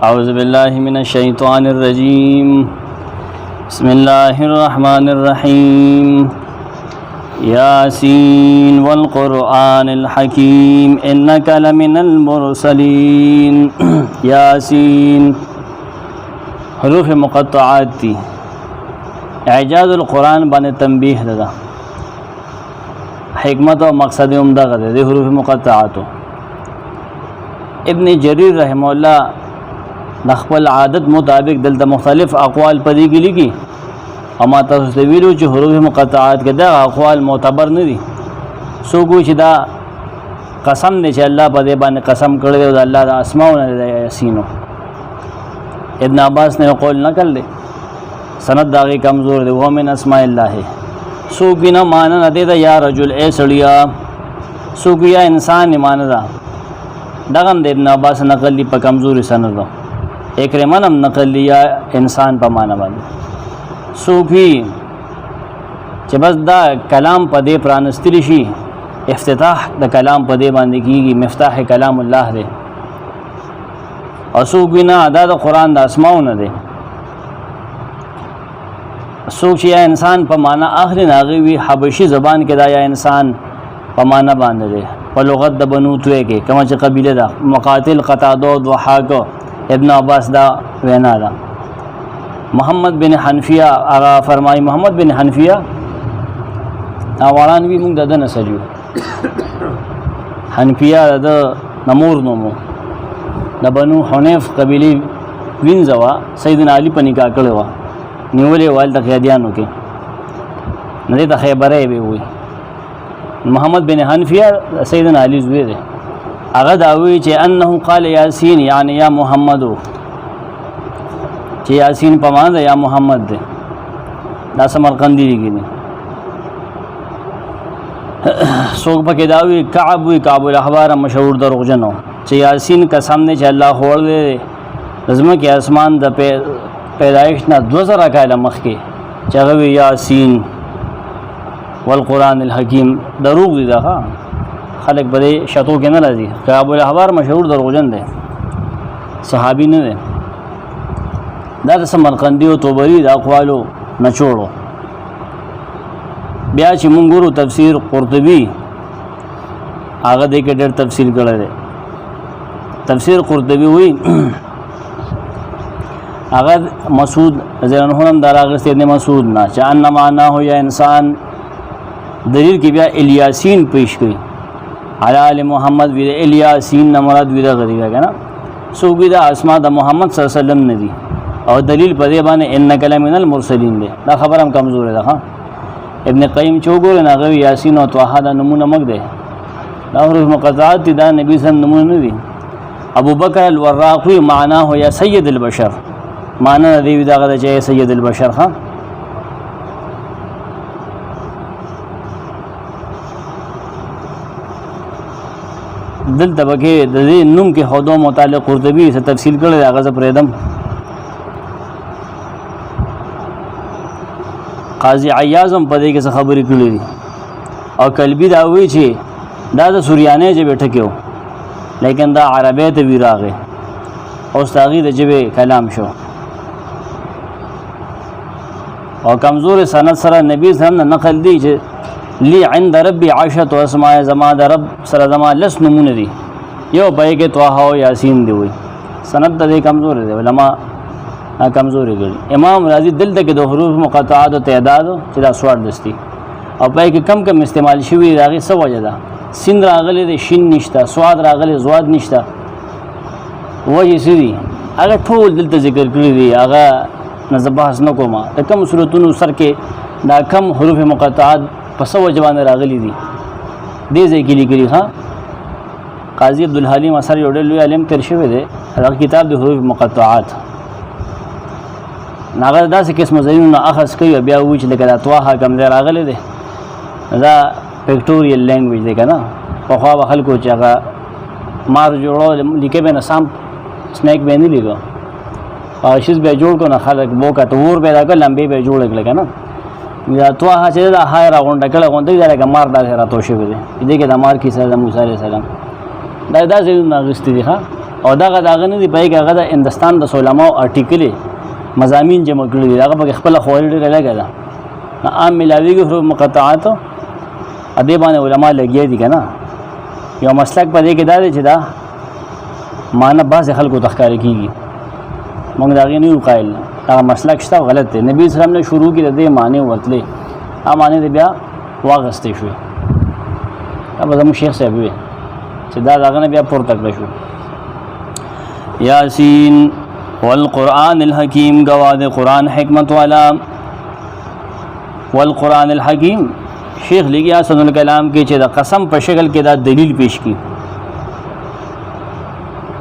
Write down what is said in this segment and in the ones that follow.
أعوذ بالله من الشيطان الرجيم بسم الله الرحمن الرحيم ياسين والقرآن الحكيم إنك لمن المرسلين ياسين حروف مقطعات تي اعجاز القرآن باندې تنبیه ده حکمت او مقصد هم دغه ده حروف مقطعات. ابن جریر رحم الله د خپل عادت مطابق دلته مختلف اقوال پدې کې لګي، اما تاسو ته ویلو چې حروف مقطعات کې دا اقوال معتبر نه دي. څوک چې دا قسم دی چې الله په دې باندې قسم کړی دی او د الله د اسماء نه دی یاسین. ابن عباس نے قول نقل دی، سند داغي کمزور دی، وہ من اسماء الله. څوک نه مانن دې دا یا رجل اے سړیا، څوک یا انسان مانن دا دغه ابن عباس نقل دی په کمزوري سند ده. اکرمن هم نقل دی یا انسان په معنا باندې. صوفی چې بس دا کلام په دې پرانستلی شي، افتتاح د کلام په دې باندې کیږي، مفتاح کلام الله دی. او څوک نه دا د قرآن د اسماء نه دی. څوک چې یا انسان په معنا اخلي ناغي وي حبشي زبان کې دا یا انسان په معنا باندې دی. په لغت د بنو توې کې کومه چې قبیله ده، مقاتل، قتاده، ضحاک، ابن عباس دا وینا ده. محمد بن حنفیه هغه فرمایي، محمد بن حنفیه اوالان وی موږ د نه سجو حنفیه د نمور نومو د بنو حنیف قبیله وینځوا سیدنا علی په نکاح کړو و، نیولې وال د قیادیانو کې نه د خیبره به وي. محمد بن حنفیه سیدنا علی زوی دی. هغه دا وی چې انه قال یاسین یعنی یا محمدو، چې یاسین په معنا یا محمد دی. دا سمرقندی لیکي. څوک پکې دا وی کعب وی کعب الاحبار مشهور دروغجنو چې یاسین قسم نه چې الله خور دی زمکه کې اسمان د پیدایش نه 2000 کاله مخکې چې هغه یاسین والقرآن الحکیم دروغ دی. دا خلق بده شتو کې نه راځي. کعب الاحبار مشهور دروغجن دی، صحابي نه دی. دا د سمرقندی او طبری د اقوالو نچوړو. بیا چې مونږ ګورو تفسیر قرطبی، هغه د کې ډېر تفصیل کړی دی. تفسیر قرطبی وی هغه مسعود رضی الله عنه دا راغسته ابن مسعود نه چې ان معنا هو یا انسان دلیل کې بیا الیاسین پیش کړي. علی محمد وی الیاسین نه مراد وی دا غریبه کنه سوګی دا اسماء د محمد صلی الله علیه وسلم نه دي او دلیل په دې باندې انک لمن المرسلین دی. دا خبر هم کمزور ده. ها ابن قیم چوغور نه غوی یاسین او طه دا نمونه مګ ده. دا حروف مقطعات دي، دا نبی صلی الله علیه وسلم نمونه نه دي. ابو بکر الوراقی معناه یا سید البشر، معنی دی دا غدا چې سید البشر. ها دلته بګه د دې نوم کې خودو متعلق قرطبی څه تفصیل کړی دا غزه پرېدم. قاضی عیاض هم په دې کې څه خبرې کړې دي. او کلبی دا وی چې دا د سوریانه چې بیٹه کېو، لیکن دا عربی ته وی راغی او استاغي د جبه کلام شو. او کمزور سند سره نبی صلی الله علیه وسلم نقل دی چې لی عند ربی عشرة اسماء، زما د رب سره زما لس نمونه دي، یو پای کې طه او یاسین دی. وي سند د کمزور دی، علما کمزوري ګڼي. امام رازی دلته کې د حروف مقطعات او تعداد چې دا سوار دستی او پای کې کم کم استعمال شوی راغي. څه وجه ده؟ سین راغلی د شین نشته، سواد راغلی زواد نشته. وجه سری هغه ټول دلته ذکر کړی دی. هغه نه بحث نه کوم. د کوم صورتونو سر کې دا کم حروف مقطعات په څه وجه باندې راغلي دي دې ځای کې لیکلي. ها قاضي عبدالحلیم اثر یو ډېر لوی عالم تیر شوی دی. هغه کتاب د حروف مقطعات هغه داسې قسم ځایونه اخذ کوي بیا وایي چې لکه دا طه کم ځای راغلی دی، دا پکټوریل لینګویج دی که نه. پخوا به خلکو چې هغه مار جوړو لیکه به نه سام سنیک به نه لیکو، شیز به جوړ کړو نه خلک بوکه تور پیدا کړ لمبې به جوړ کړل که نه. دا طه چې دا های راغونډه کړه غونډه دا لکه مار داسې راتاو شوی دی. دې کې د مار کیسه د موسی علیه السلام دا ځایونه اخیستي دي. ښه او دغه نه دی پای کې هغه د هندستان د علماء آرټیکل مضامین جمع کړي دي هغه په خپل خوړل ډېر لګا ده عام ملاویږي حروف مقطعات ادې باندې علما لګي دي کنه یو مسلک په دې کې دا دی چې دا معنی بعض خلکو تخکار کیږي موږ دا غي نه یو قائل دا مسلک شته غلط دی نبی اسلام نے شروع کې د دې معنی ورتلې ا معنی دې بیا واغستې شو ابا زمو شیخ صاحب وي چې دا داغه بیا پورته کړ شو یاسین والقرآن الحکیم گواد قرآن حکمت والا والقرآن الحکیم شیخ لګي حسن الکلام کې چې د قسم په شکل کې دا دلیل پیش کی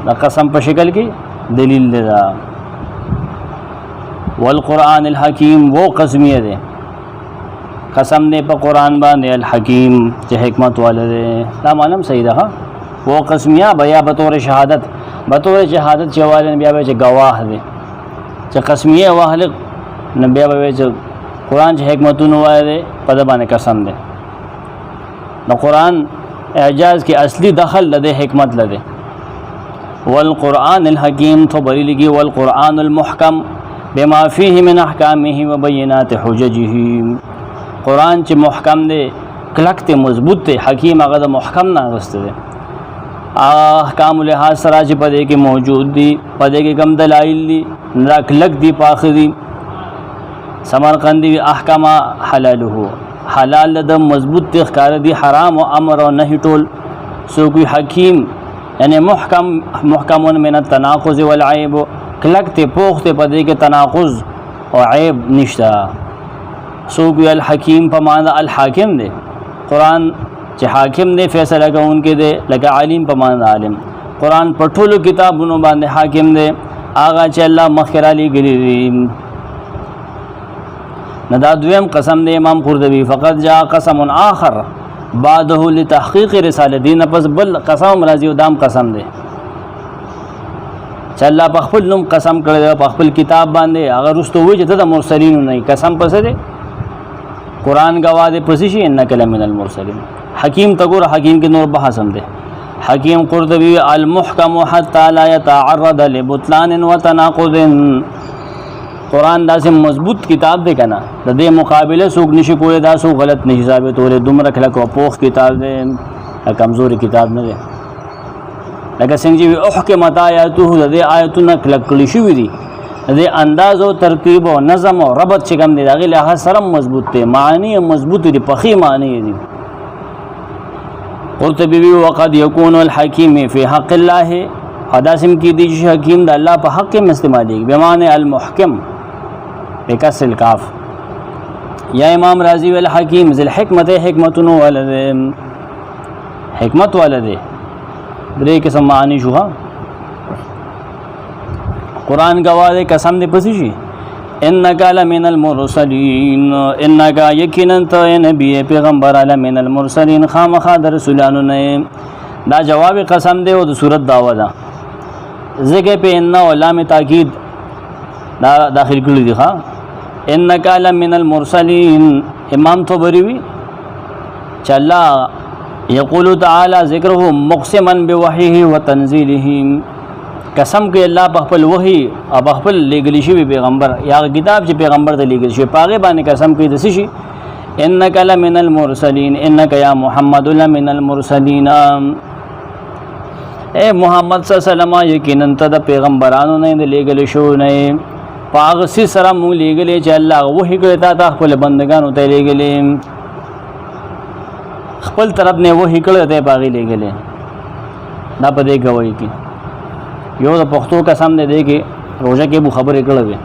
د قسم په شکل کې دلیل دی والقرآن الحکیم وہ قسمیه ده قسم نه په قرآن باندې الحکیم چې حکمت والا ده دا معلوم صحیح ده وہ قسمیه بیا بطور شهادت چې والے بیا به چې گواه دي چې قسمیه واهل نبی به چې قرآن چې حکمتونه وایي په د باندې قسم ده د قرآن اعجاز کې اصلي دخل لده حکمت لده والقرآن الحکیم تو بری لگی والقرآن المحکم بما فيه من احکامه وبینات حججه قرآن چې محکم ده کلک ته مضبوط ته حکیم هغه د محکم نه غسته ده احکام لحاظ سره چې پدې کې موجود دي پدې کې کم دلایل دي نراکلک دي پاخري سمرقندی احکام حلاله حلال د مضبوط تخکار دي حرام او امر او نهي ټول سو کوئی حکیم یعنی محکمون من التناقض والعیب کلک ته پوخ ته پدې کې تناقض او عیب نشتا سو کوئی الحکیم په معنی الحاکم دی قرآن چې حاکم دی فیصله کوونکی دی لکه عالم په معنی عالم قرآن په ټولو کتابونو باندې حاکم دی هغه چې الله مخکې را لېږلي دي نو دا دویم قسم دی امام قرطبي فقط جاء قسم آخر بعده لتحقیق رساله دین پس بل قسم راځي او دام قسم دی چې الله په خپل نوم قسم کړی په خپل کتاب باندې هغه رستو وی چې د مرسلین نه قسم پس دی قرآن گواه دی پس شي انک لمن المرسلین حکیم تګور حکیم کې نور بحثم دی حکیم قرطبی المحکم حتی لا يتعرض لبطلان وتناقض قرآن داسې مضبوط کتاب دی کنه د دې مقابله څوک نشي کولی دا څوک غلط نشي ثابت ولی دومره کلک او پوخ کتاب دی کمزوري کتاب نه دی لکه څنګه چې احکمت آیاته د دې آیتونه کلک کړي شوي دي د دې انداز او ترتیب او نظم او ربط چې کوم دی هغې لحاظ سره مضبوط دی معنی مضبوط دي پخې معنی دي قرطبی وقد یکون الحکیم فی حق الله حداسم کی دی چې حکیم د الله په حق کې استعمالي بمعنی المحکم بکسر الکاف یا امام رازی والحکیم ذل حکمت حکمتون ولد حکمت ولد درې قسم معنی شو قرآن گواه قسم دې پسی شي انک لمن المرسلین انک یقینا ته نبی پیغمبر لمن المرسلین خامخا در رسولانو نه دا جواب قسم دی او د صورت داوا ده ذکر په ان علامه تاکید دا داخل کړی دی ها انک لمن المرسلین امام طبری وی چې الله یقول تعالی ذکره مقسما بوحیه وتنزیله قسم کوي الله په خپل وحی او په خپل لګلی شوی پیغمبر یا کتاب چې پیغمبر ته لګل شوی پاغه باندې قسم کوي د شي انک لمن المرسلین انک یا محمد لمن المرسلین اے محمد صلی الله علیه وسلم یقینا ته د پیغمبرانو نه لګل شو نه پاغه سي سره مونږ لګلې چې الله وحی کوي ته خپل بندگانو ته لګلې خپل طرف نه وحی کړی ته پاغه لګلې دا په دې کوي کې یو د پښتو قسم دی کې روزه کې بو خبرې کړې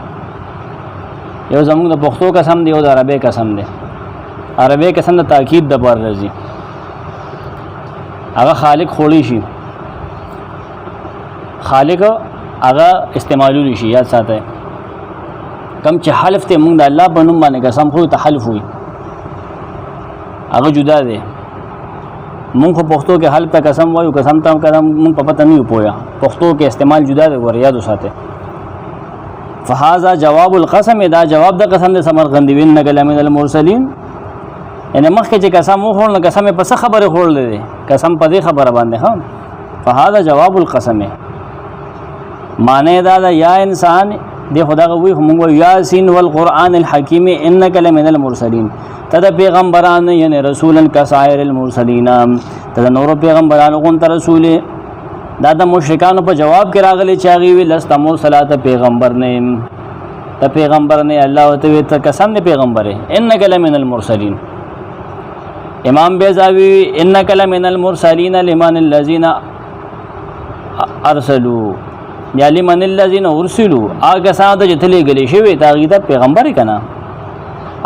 یو زموږ د پښتو قسم دی او د عربی قسم دی عربی قسم د تاکید د بار راځي هغه خالق خوړی شي خالق هغه استعمالول شي یاد ساته کم چې حلف ته مونږ د الله په نوم باندې قسم خو ته حلف وي هغه جدا دی مونږ په پښتو کې حلف ته قسم وایو قسم ته قسم مونږ په پته نه پویا پښتو کې استعمال جدا دی ور یاد وساته فهذا جواب القسم دا جواب د قسم د سمرقندی وین نګل من المرسلین ان مخکې چې قسم وخورل قسم په څه خبره خورل دي قسم په دې خبره باندې ها فهذا جواب القسم معنی دا یا انسان دی خدا غوی موږ یاسین والقران الحکیم انک لمن المرسلین تد پیغمبران یعنی رسولا کسائر المرسلین تد نور پیغمبران غون ته رسول دا د مشرکانو په جواب کې راغلی چاغي وی لست مرسلات پیغمبر نه ته پیغمبر نه الله تعالی ته قسم نه پیغمبر انک لمن المرسلین امام بیزاوی انک لمن المرسلین لمن الذین ارسلوا یا لمن الذین ارسلوا اګه ساده جتلې غلې شوی تاغیده پیغمبر کنا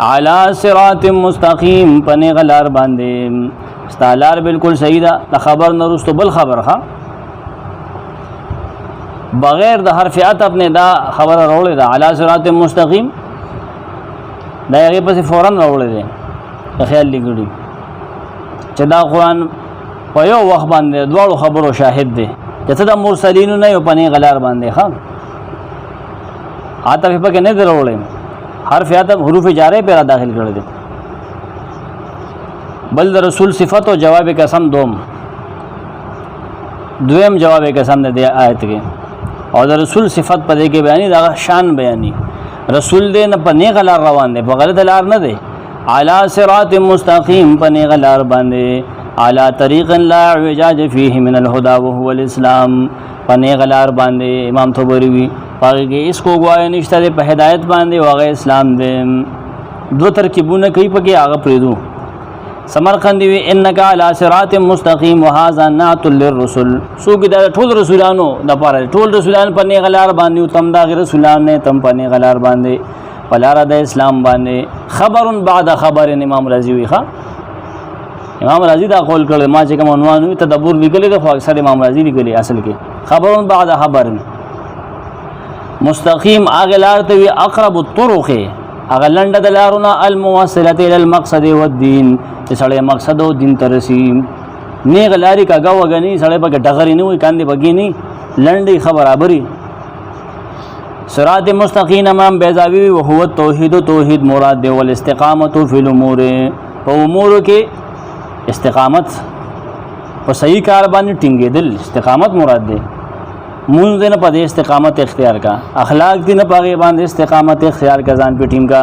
علی صراط مستقیم پنه غلار باندې استالار بالکل صحیح ده خبر نرستو بل خبر ها بغیر د حرف عطف نه دا خبر راولې ده علی صراط مستقیم دا هغه پس فورن راولې ده خیال لګړي چې دا قرآن په یو وخت باندې دواړو خبرو شاهد دی چې د مرسلین نه یو پنی غلار باندې ها عطف په کې نه درولې حرف عطف حروف جاره پر داخل کړل دي بل رسول صفت او جواب قسم دویم جواب قسم د آیت کې او د رسول صفت په دې کې بیانې دا شان بیانې رسول دې نه پنی غلار روان دي په غلط لار نه دی علی صراط مستقیم پنی غلار باندې علی طریق لا اعوجاج فیه من الهدى وهو الاسلام پنی غلار باندې امام طبری وی پاره کې اس کو گوایا نشته په هدایت باندې واغه اسلام دې دو ترکیبونه کوي پکې هغه پریدو سمرقندی وی انک علی صراط مستقیم وهذا نعت للرسل سو کې دا ټول رسولانو د پاره ټول رسولان پنی غلار باندې تم دا غیر رسولان نه تم پنی غلار باندې پلار د اسلام باندې خبر بعد خبر امام رازی وی ښا امام رازی دا قول کړل ما چې کوم عنوان وي تدبر لیکلی د خو اکثر امام رازی لیکلی اصل کې خبر بعد خبر مستقیم اغلار ته وی اقرب الطرق اغلند د لارونه الموصله الى المقصد والدين چې سړی مقصد او دین ترسي نه غلاری کاګه وګنی سړی په ډغری نه وي کاندې بګی نه لنډي خبرابري صراط مستقیم امام بیزاوی و هو توحید مراد دی ول استقامت فی الامور په امور کې استقامت په صحیح کار باندې ټینګېدل استقامت مراد دی مونږ نه په استقامت اختیار کا اخلاق دې نه پاګې باندې استقامت اختیار کا ځان په ټینګا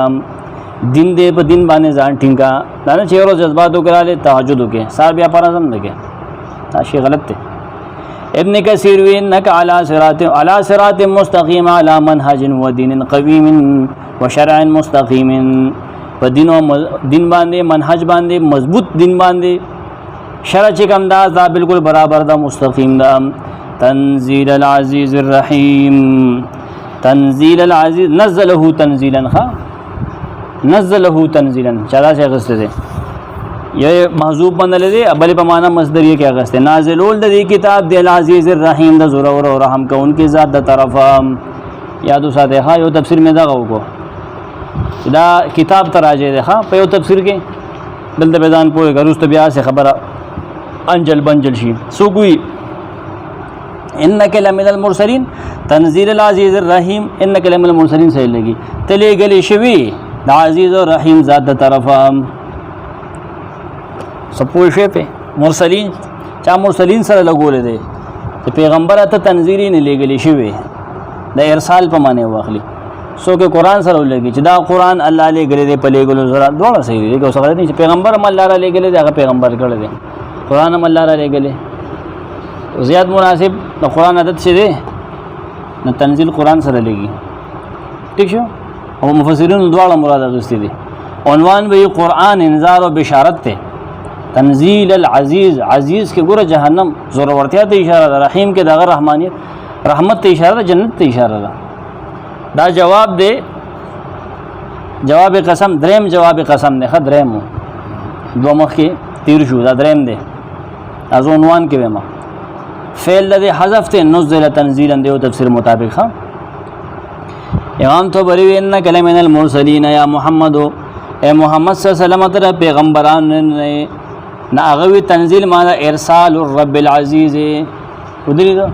دین دې په دین باندې ځان ټینګا دا نه چیرې جذبات وکړاله تهجد وکړي سار بیا پرځم نه کې دا شی غلط دی ابن کثیر وی انک علی صراط مستقیم علی منهج و دین قویم و شرع مستقیم په دین باندې منهج باندې مضبوط دین باندې شرع چې کوم دا بالکل برابر دا مستقیم دا تنزیل العزیز الرحیم تنزیل العزیز نزله تنزیلا چلا څه غسته دي یہ محذوب بندل دي بل په معنا مصدر یې کې غسته نازلول د دې کتاب د العزیز الرحیم د زور او رحم کو انکی ذات د طرفه یادو ساته ها یو تفسیر میں دا غو کو دا کتاب تراجه ده ها په یو تفسیر کې دلته بیان پوهه غروست بیا سے خبره انجل بنجل شي سو کوئی انک لمن المرسلین تنزیل العزیز الرحیم انک لمن المرسلین صحیح لګي تلې غلي شوی د عزیز او رحیم ذات د طرفه سپوږ شي په مرسلین چا مرسلین سره لګول دي ته پیغمبر ته تنزیلی نه لګلی شوی د ارسال په معنی واخلي سو کې قران سره لګي چې دا قران الله لګلی دی په لګلو سره دوه صحیح دی که څنګه چې پیغمبر هم الله را لګلی دی هغه پیغمبر کړی دی قران هم الله را لګلی زیات مناسب د قران عادت شه دی نو تنزیل قران سره لګي ٹھیک شو او مفسرین دواړه مراد غوښتي دي عنوان به قران انذار او بشارت ته تنزیل العزیز عزیز کې ګوره جهنم زور ورتیا ته اشاره ده رحیم کې دغه رحمانیت رحمت ته اشاره ده جنت ته اشاره ده دا جواب دی جواب قسم دریم جواب قسم نه دریم دو مخ کې تیر شو دا دریم دی از عنوان کې وما فعل الذي حذف ته نزل تنزيلا دیو تفسیر مطابق ها امام تو بری ان کلمن المرسلین یا محمد اے محمد صلی الله علیه وسلم تر پیغمبران نه ناغوی تنزیل معنی ارسال الرب العزیز ودلی دا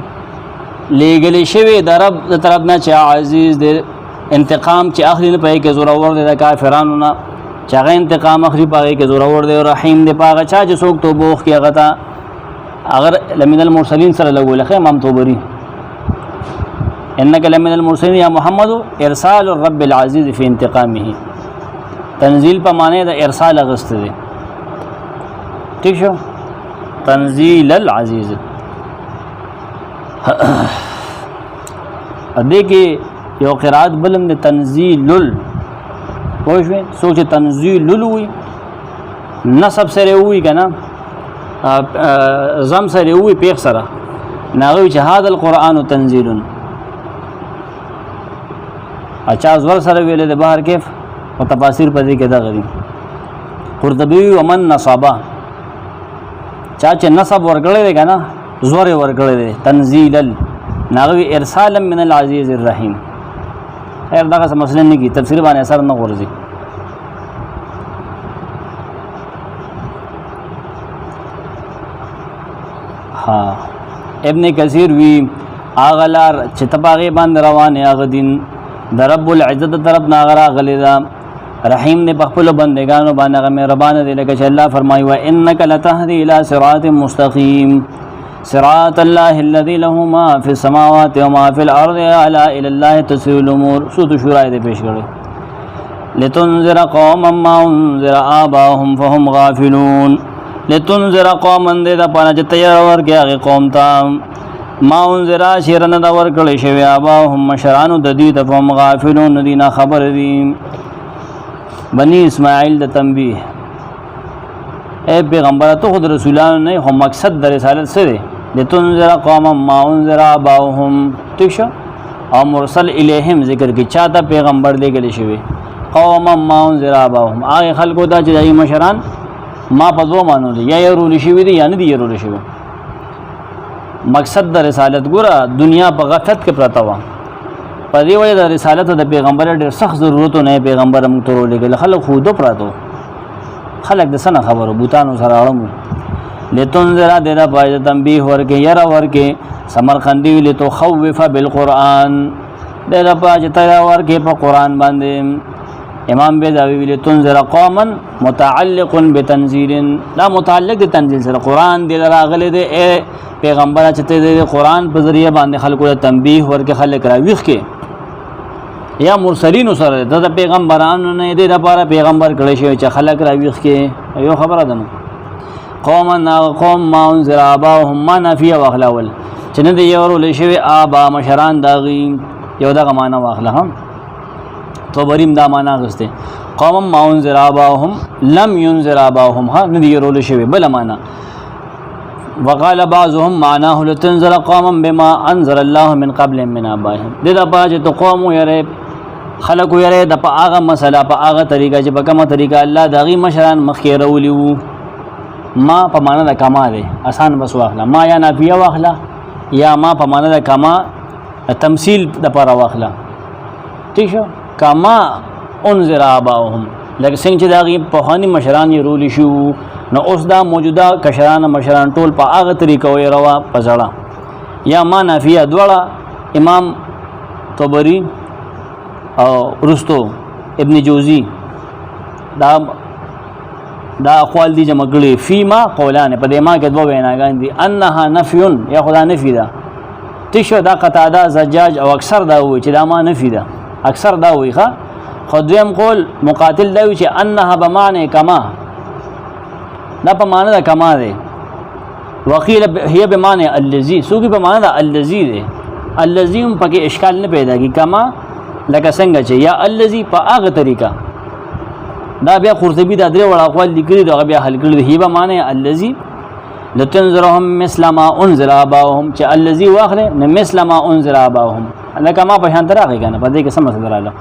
لګلی شوی د رب د طرف نه چې عزیز د انتقام چې اخلي نه پای کې زور اور د کافرانو نه چې هغه انتقام اخلي پای کې زور اور د رحیم د پاغه چا چې څوک تو بوخ کې غتا اگر لمن المرسلین سره لګول خې امام توبری انک لمن المرسلین یا محمد ارسال الرب العزیز فی انتقامه. تنزیل په معنی د ارسال غست دی. ٹھیک شو؟ تنزیل العزیز. دې کې یو قرات بلم د تنزیل ال پوه شوې سوچ تنزیل ال وي نسب سره وي کنه زم سره وي پیغ سره ناغوي چې هاذا القرآن تنزیل اچھا ازور سره ویلې د بهر کیف او تفاسیر په دې کې دا غري قرطبی ومن نصبا چا چې نسب ورګړې دی کنه زور ورګړې دی تنزیل ناغوي ارسالا من العزیز الرحیم. خیر دا څه مسله نه کی تفسیر باندې اثر نه ورځي. ها ابن کثیر وی اغلار چې تباغه باندې روانه اغه دین د رب العزت طرف ناغرا غلیدا رحیم نے بخپل بندگانو باندې مهربان دی لکه چې الله فرمایي و انک لتهدی الی صراط مستقیم صراط الله الذي له ما في السماوات وما في الارض الا الى الله تسير الامور. سورۃ شورى دې پیش کړي لتنذر قوما ما انذر آباهم فهم غافلون. لتنذر قوما دې د پانه چې تیار ورګي هغه قوم ته ما انذر شیرن دا ورکړي شوی آباهم مشرانو د دې د فهم غافلون دینه خبر دي. بنی اسماعیل د تنبیه اے پیغمبر ته خود رسولانو نه هم مقصد د رسالت سره لتنذر قوما ما انذر آباهم. ٹھیک شو؟ او مرسل الیہم ذکر کی چاته پیغمبر لګل شوی قوما ما انذر آباهم هغه خلکو دا چې دای مشران ما په دوه مانو دي یا يرول شوی دي یا نه دي يرول شوی. مقصد د رسالت ګوره دنیا په غفلت کې پراته و په دې وجه د رسالت د پیغمبر ډېر سخت ضرورت نه پیغمبر موږ ته ورلېږل خلک خو دو پراته خلق د سنه خبرو بوتانو سره اړم لتنذر دره پای تنبیه ورکه یرا ورکه سمرقندی لتو خوف بالقران دره پای تیا ورکه په قران باندې. امام بیضاوی لتنذر قوما متعلق بتنزيل لا متعلق د تنزيل سره قران دی راغله دی پیغمبر چې د قران په ذریعہ باندې خلکو ته تنبیه ورکه خلک راويخ کې یا مرسلین سره د پیغمبرانو نه د لپاره پیغمبر کړي شوی چې خلک راويخ کې یو خبره ده. قوم ما انذر آباهم ما نفي واخلاول چې نه دی ورول شوی آبا مشران داغي یو دغه معنا واخله هم طبریم دا معنا غسته قوم ما انذر آباهم لم ينذر آباهم ها نه دی ورول شوی بل معنا. وقال بعضهم معناه لتنذر قوما بما انذر الله من قبل من آبائهم. دا باج تو قوم یره خلق یره د په هغه مسله په هغه طریقه چې په کومه طریقه الله دغه مشران مخکې راولي وو. ما په معنا د کما دی آسان بس واخله ما یا نافیه واخله یا ما په معنا د کما تمثيل د پر واخله. ٹھیک شو؟ کما انذر آباهم لکه څنګه چې دغه په هاني مشران یې رول شو نو اوس دا موجوده کشران مشران ټول په هغه طریقه وي روا پزړه یا ما نافیه دوړه. امام طبری او رستو ابن جوزی دا اقوال دي جمع کړي فيما قولان په دې ما کې دوه ویناګان دي انها نفي یا خدا نفي ده. تشو دا قطاده زجاج او اکثر دا وي چې دا ما نفي ده اکثر دا وي ښه خو دویم قول مقاتل دا وي چې انها بمعنى کما دا په معنی دا کما ده. وقيل هي بمعنى الذي سو کې په معنی دا الذي ده الذي هم پکې اشکال نه پیدا کی کما لکه څنګه چې یا الذي په هغه طریقه دا بیا قرطبی دا درې وړ اقوال لیکلي دا بیا حل کړل هی به معنی الذي لتنذرهم مثل ما انذر اباهم چې الذي واخله نه مثل ما انذر اباهم لکه ما په شان راغی کنه په دې کې سم څه دراله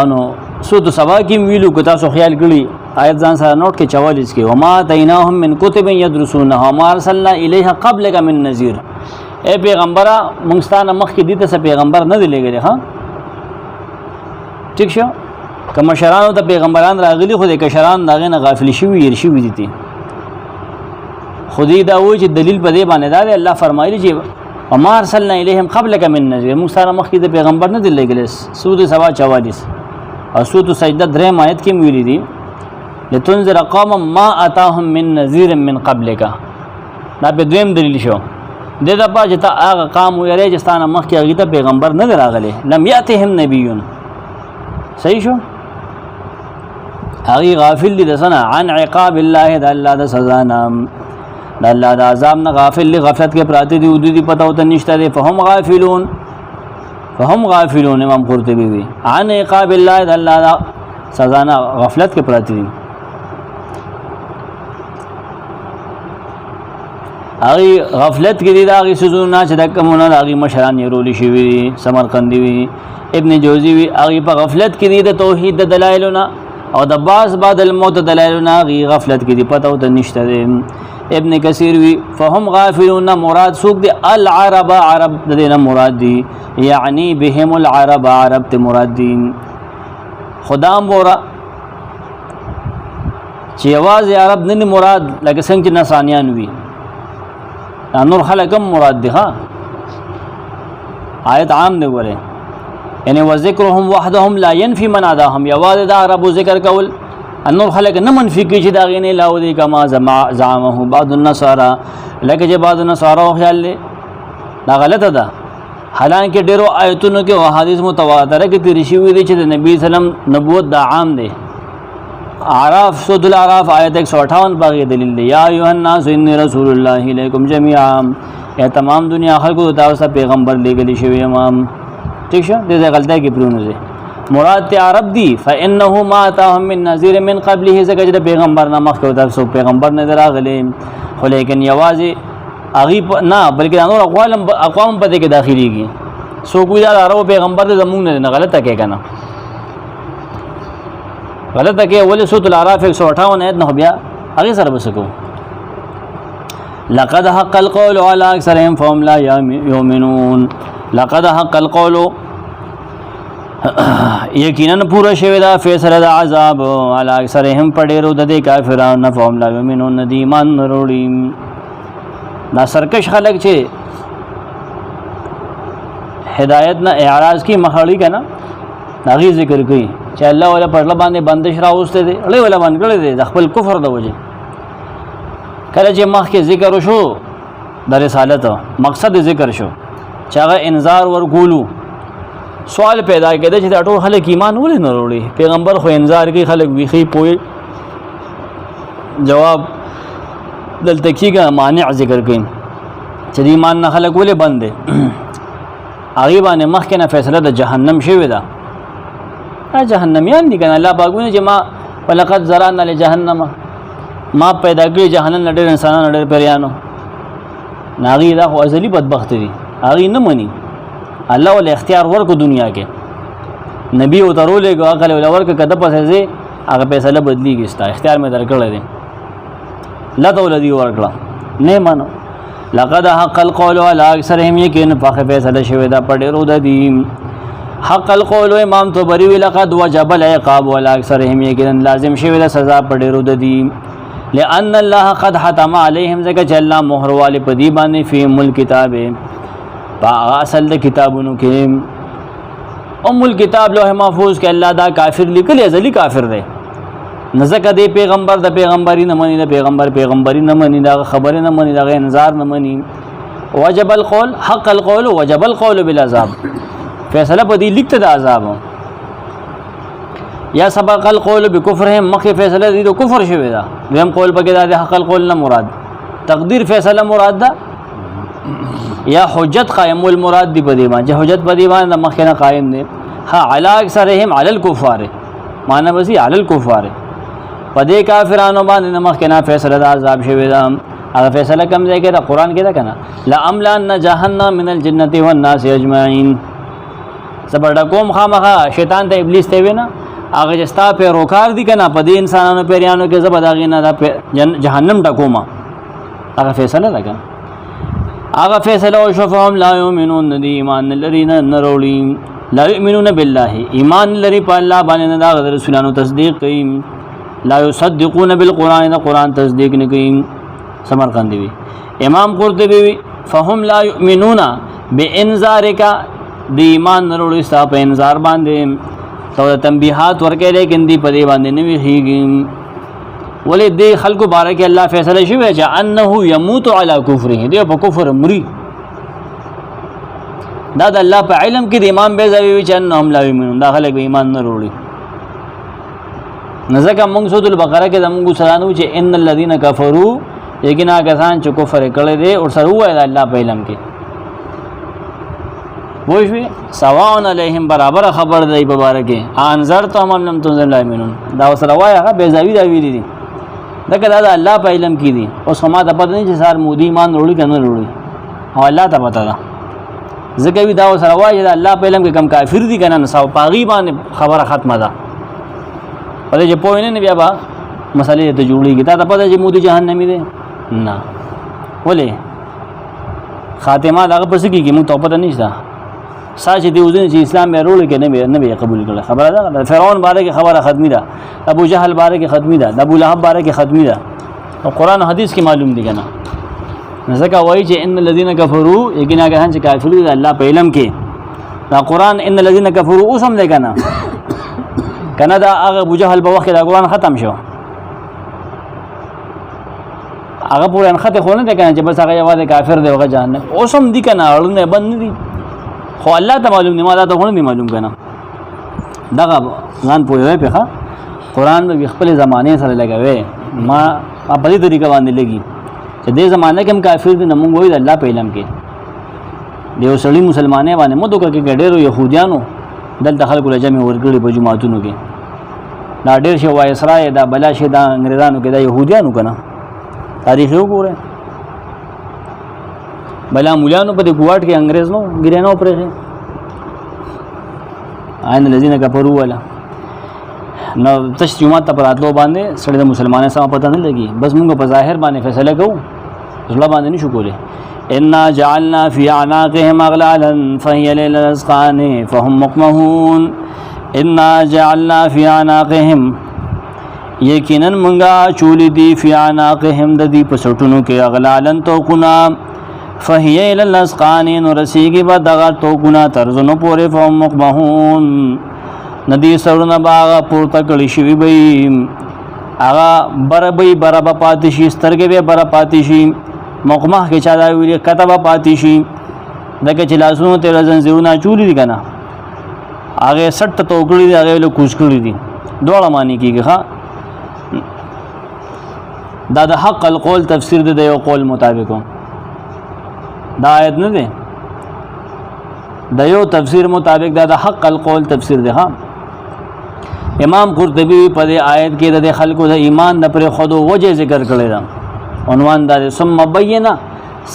انو سود سبا کې ویلو کو تاسو خیال کړی آیت ځان سره نوٹ کې 44 کې وما دیناهم من کتب يدرسونها ما ارسلنا الیها قبلک من نذیر. اے پیغمبره مونږ ستانه مخ کې دې ته پیغمبر نه دی لګی ها. ٹھیک شو؟ کما شرانو ته پیغمبران راغلي خو د کشران داغه نه غافل شوی ير شوی دي. خودی دا و چې دلیل په دې باندې دا الله فرمایلی چې وما ارسلنا الیهم قبلک من نذیر مونږ ستانه مخ کې د پیغمبر نه دی لګی. سود سبا 44 او سورۃ سجدہ 3 آیت کې ویلي دي لتنذر قوما ما اتاهم من نذير من قبلك. دا به دویم دلیل شو د دې په چې ته هغه قام ویری چې ستانه مخکې هغې ته پیغمبر نه دی راغلی لم یأتهم نبیون صحیح شو هغې غافل دي د څه نه عن عقاب الله د الله د سزا نه د الله د عذاب نه غافل دي غفلت کې پراته دي ودو دي پته ورته نشته دی فهم غافلون امام قرطبي وی عن عقاب الله د الله د سزا نه غفلت کې پراته دي هغې غفلت کې دي د هغې څیزونه چې د کومونه د هغې مشران یې رولی شوي دي سمرقندي وي ابن جوزي وي هغې په غفلت کې دي د توحید د دلایلو نه او د بعض بعد الموت دلایلو نه هغې غفلت کې دي پته ورته نشته دی ابن کثیر وی فهم غافلون مراد سوق دی العرب عرب د دې نه مراد دي یعنی بهم العرب عرب ته مراد دي خدا مورا چې आवाज عرب نه مراد لکه څنګه چې نصانیان وي نور خلقم مراد دي ها آیت عام دی ګوره یعنی وذکرهم وحدهم لا ينفي من عداهم یواز د عربو ذکر کول انور خلق نه منفي کی چې دا غینه لاو دی کما زعمه بعض النصارى لکه چې بعض النصارى خیال له دا غلطه ده حالانکه ډیرو آیتونو کې او حدیث متواتره کې تیر شوی دي چې د نبی سلام نبوت دا عام دی اعراف سورۃ الاعراف آیت 158 باغی دلیل دی یا ایها الناس انی رسول الله الیکم جميعا یا تمام دنیا خلقو ته تاسو پیغمبر لګلی شوی امام ٹھیک شه دې غلطه کې پرونه مراد ته عرب دی فانه ما اتاهم من نذير من قبله زکه چې پیغمبر نه مخکې تاسو پیغمبر نه دراغلی خو لیکن یوازې اغي نه بلکې نور اقوام په دې کې داخليږي سو کوی دا عربو پیغمبر دې زمونږ نه غلطه کې کنه غلطه کې ولې سورۃ الاعراف 158 آیت نه بیا هغه سره بسکو لقد حق القول على اكثرهم فهم لا يؤمنون لقد حق القول یقینا پورا شوی دا فیصله د عذاب علی اکثرهم پډیرو د کافرانو فهم لا یؤمنون د ایمان وروړي دا سرکش خلک چې هدایت نه اعراض کی مخاړی کنه داغي ذکر کوي چې الله ولا پړل باندې بندش راوسته دي اړې ولا باندې کړی دي د خپل کفر د وجه کله چې مخکې ذکر وشو د رسالت مقصد ذکر شو چې هغه انذار ورکولو سوال پیدا کېده چې دا ټول خلک ایمان ولې نه وروړي پیغمبر خو انذار کوي خلک ویخي پوي جواب دلته کېږي مانع ذکر کوي چې د ایمان نه خلک ولې بند دي هغې باندې مخکې نه فیصله د جهنم شوې ده دا جهنمیان دي که نه الله پاک چې ما ولقد ذرأنا لجهنم ما پیدا کړي جهنم نه ډېر انسانان ډېر پیریانو نه هغې دا خو ازلي بدبخت دي هغې نه مني الله ول اختیار ورکو دنیا کې نبی او ترولې کو عقل ول ورک کده پسې زی هغه فیصله بدلیږي ستا اختیار مې درکړل دي لا دولدي ورکړه نه مانو لقد حق القول على اكثرهم یقین په فیصله شوی دا پډېرو د دي حق القول امام طبری وی لقد وجب العقاب على اكثرهم یقین لازم شوی دا سزا پډېرو د دي لان الله قد حتم عليهم ذکر جل مهر والے پدی باندې فی مل کتابه اصل د کتابونو کې الکتاب لوح محفوظ کې الله دا کافر لیکل ازلی کافر دی نزدک دی پیغمبر د پیغمبري نه مني د پیغمبري نه مني دا خبره نه مني دا انذار نه مني وجب القول حق القول وجب القول بالعذاب فیصله په دې لیکته د عذاب یا سبق القول بكفرهم مخه فیصله دي د کفر شوی دا دیم قول پکې د حق القول نه مراد تقدیر فیصله مراد ده یا حجت قائم المراد دی بدی باندې حجت بدی باندې مخکنه قائم دی ها علی اکثرهم علی الکفار معنی وسی علی الکفار پدې کافرانو باندې مخکنه فیصله د عذاب شوی دا هغه فیصله کوم ځای کې دا قران کې دا کنه لا املان جهنم من الجنه والناس اجمعين زبر کوم خامخه شیطان ته ابلیس ته وینا هغه جستا په روکار دی کنه پدې انسانانو پیریانو کې زبداغې نه دا جهنم ټکوما هغه فیصله ده کنه هغه فیصله او شفهم لا یؤمنون دی ایمان لرین نروړي لا یؤمنون بالله ایمان لري په الله باندې نه د رسولانو تصدیق کوي لا یصدقون بالقران دا قران تصدیق نه کوي سمرقندی وی امام قرطبی وی فهم لا یؤمنون بانذارک دی ایمان نروړي ستا په انذار باندې تو تنبیحات ورکې لیکن دی په دی باندې نه ویږي ولې دې خلکو بارے کې الله فیصله شوی چې انه يموت على كفره دې په کفر مري دا د الله په علم کې د امام بیضاوی وی چې انهم لا یؤمنون دا خلک به ایمان نه وروړي. نو ځکه موږ سورۃ البقره کې زموږ سلانو چې ان الذين كفروا یقینا کسان چې کفر کړي دي او سره وایي د الله په علم کې وایي سواء علیهم برابر خبر دی مبارکه انذرتهم ام لم تنذر لا یؤمنون دا سره وایي هغه بیضاوی دا ویلي دي دا کدا د الله په علم کې دي او سما د پد نه چې سار مودي ایمان وروړي کنه وروړي او الله ته پتا ده ځکه وی دا سره وایي د الله په علم کې کم کافر دي کنه نو ساو پاغي باندې خبره ختمه ده پدې چې پوه نه بیا با مسالې ته جوړیږي دا پته چې مودي جهنمی دي نه ولې خاتمه دا پس کېږي موږ ته پته نشته ساج دی وزن چې اسلام یې رول کې نه به قبول کړي خبره ده فرعون باره کې خبره ختمي ده ابو جهل باره کې ختمي ده ابو لهب باره کې ختمي ده او قران حدیث کې معلوم دي کنه ځکه وایي چې ان الذين كفروا یقینا هغه چې کافر دي الله په علم کې دا قران ان الذين كفروا اوسم دی کنه کنه دا هغه ابو جهل په وخت دا قران ختم شو هغه پورې انخته خو نه ده کنه چې بس هغه یوازې کافر دی او جهنم اوسم دي کنه اړونه بند دي خو الله ته معلوم نه ما دا ته نه معلوم کنه دغه ځان پوهه په قرآن به خپل زمانه سره لګوي ما په دې طریقه باندې لګي چې دې زمانه کې هم کافر دي نمونږ وایي د الله په علم کې دیو سړی مسلمانې باندې مدو کې ډېرو يهوديانو دلته خلکو له جمع ورګړي په جماعتونو کې دا ډېر شي وای اسرائیل دا بلا شي دا انګريزانو کې دا يهوديانو کنه تاریخ وګوره بلا مولانو په دې ګواټ کې انګريز نو ګرینو پرې عین الذين كفروا ولا نو تش جمعه ته پراتلو باندې سړی د مسلمانانو سره پته نه لګي بس موږ په ظاهر باندې فیصله کوو ځله باندې نشو کولای ان جعلنا في اعناقهم اغلالا فهي للأذقان فهم مقمحون ان جعلنا في اعناقهم یقینا منګه چولې دي فی اعناقهم د دې په سټونو کې اغلالن توقنا فهي للأذقان نرسیږي به دغه توقنا ترزنو پورې فهم مقمحون ندی سرونه باغ پورته کړی شوی به هغه بربې برابه پاتې شي سترګې به برابه پاتې شي مقمح کې چا دا ویلي کتابه پاتې شي دغه چې لاسونو ته زنجیرونه چولې دي کنه هغه سټ توکړي دي هغه له کوچ کړی دي دوړه معنی کیږي ها دا د حق القول تفسیر د یو قول مطابق دا آیت نه ده د یو تفسیر مطابق دا د حق القول تفسیر ده ها امام قرطبی په دې آیت کې د خلکو د ایمان د پر خودو وجه ذکر کړی دا عنوان دا ثم بینا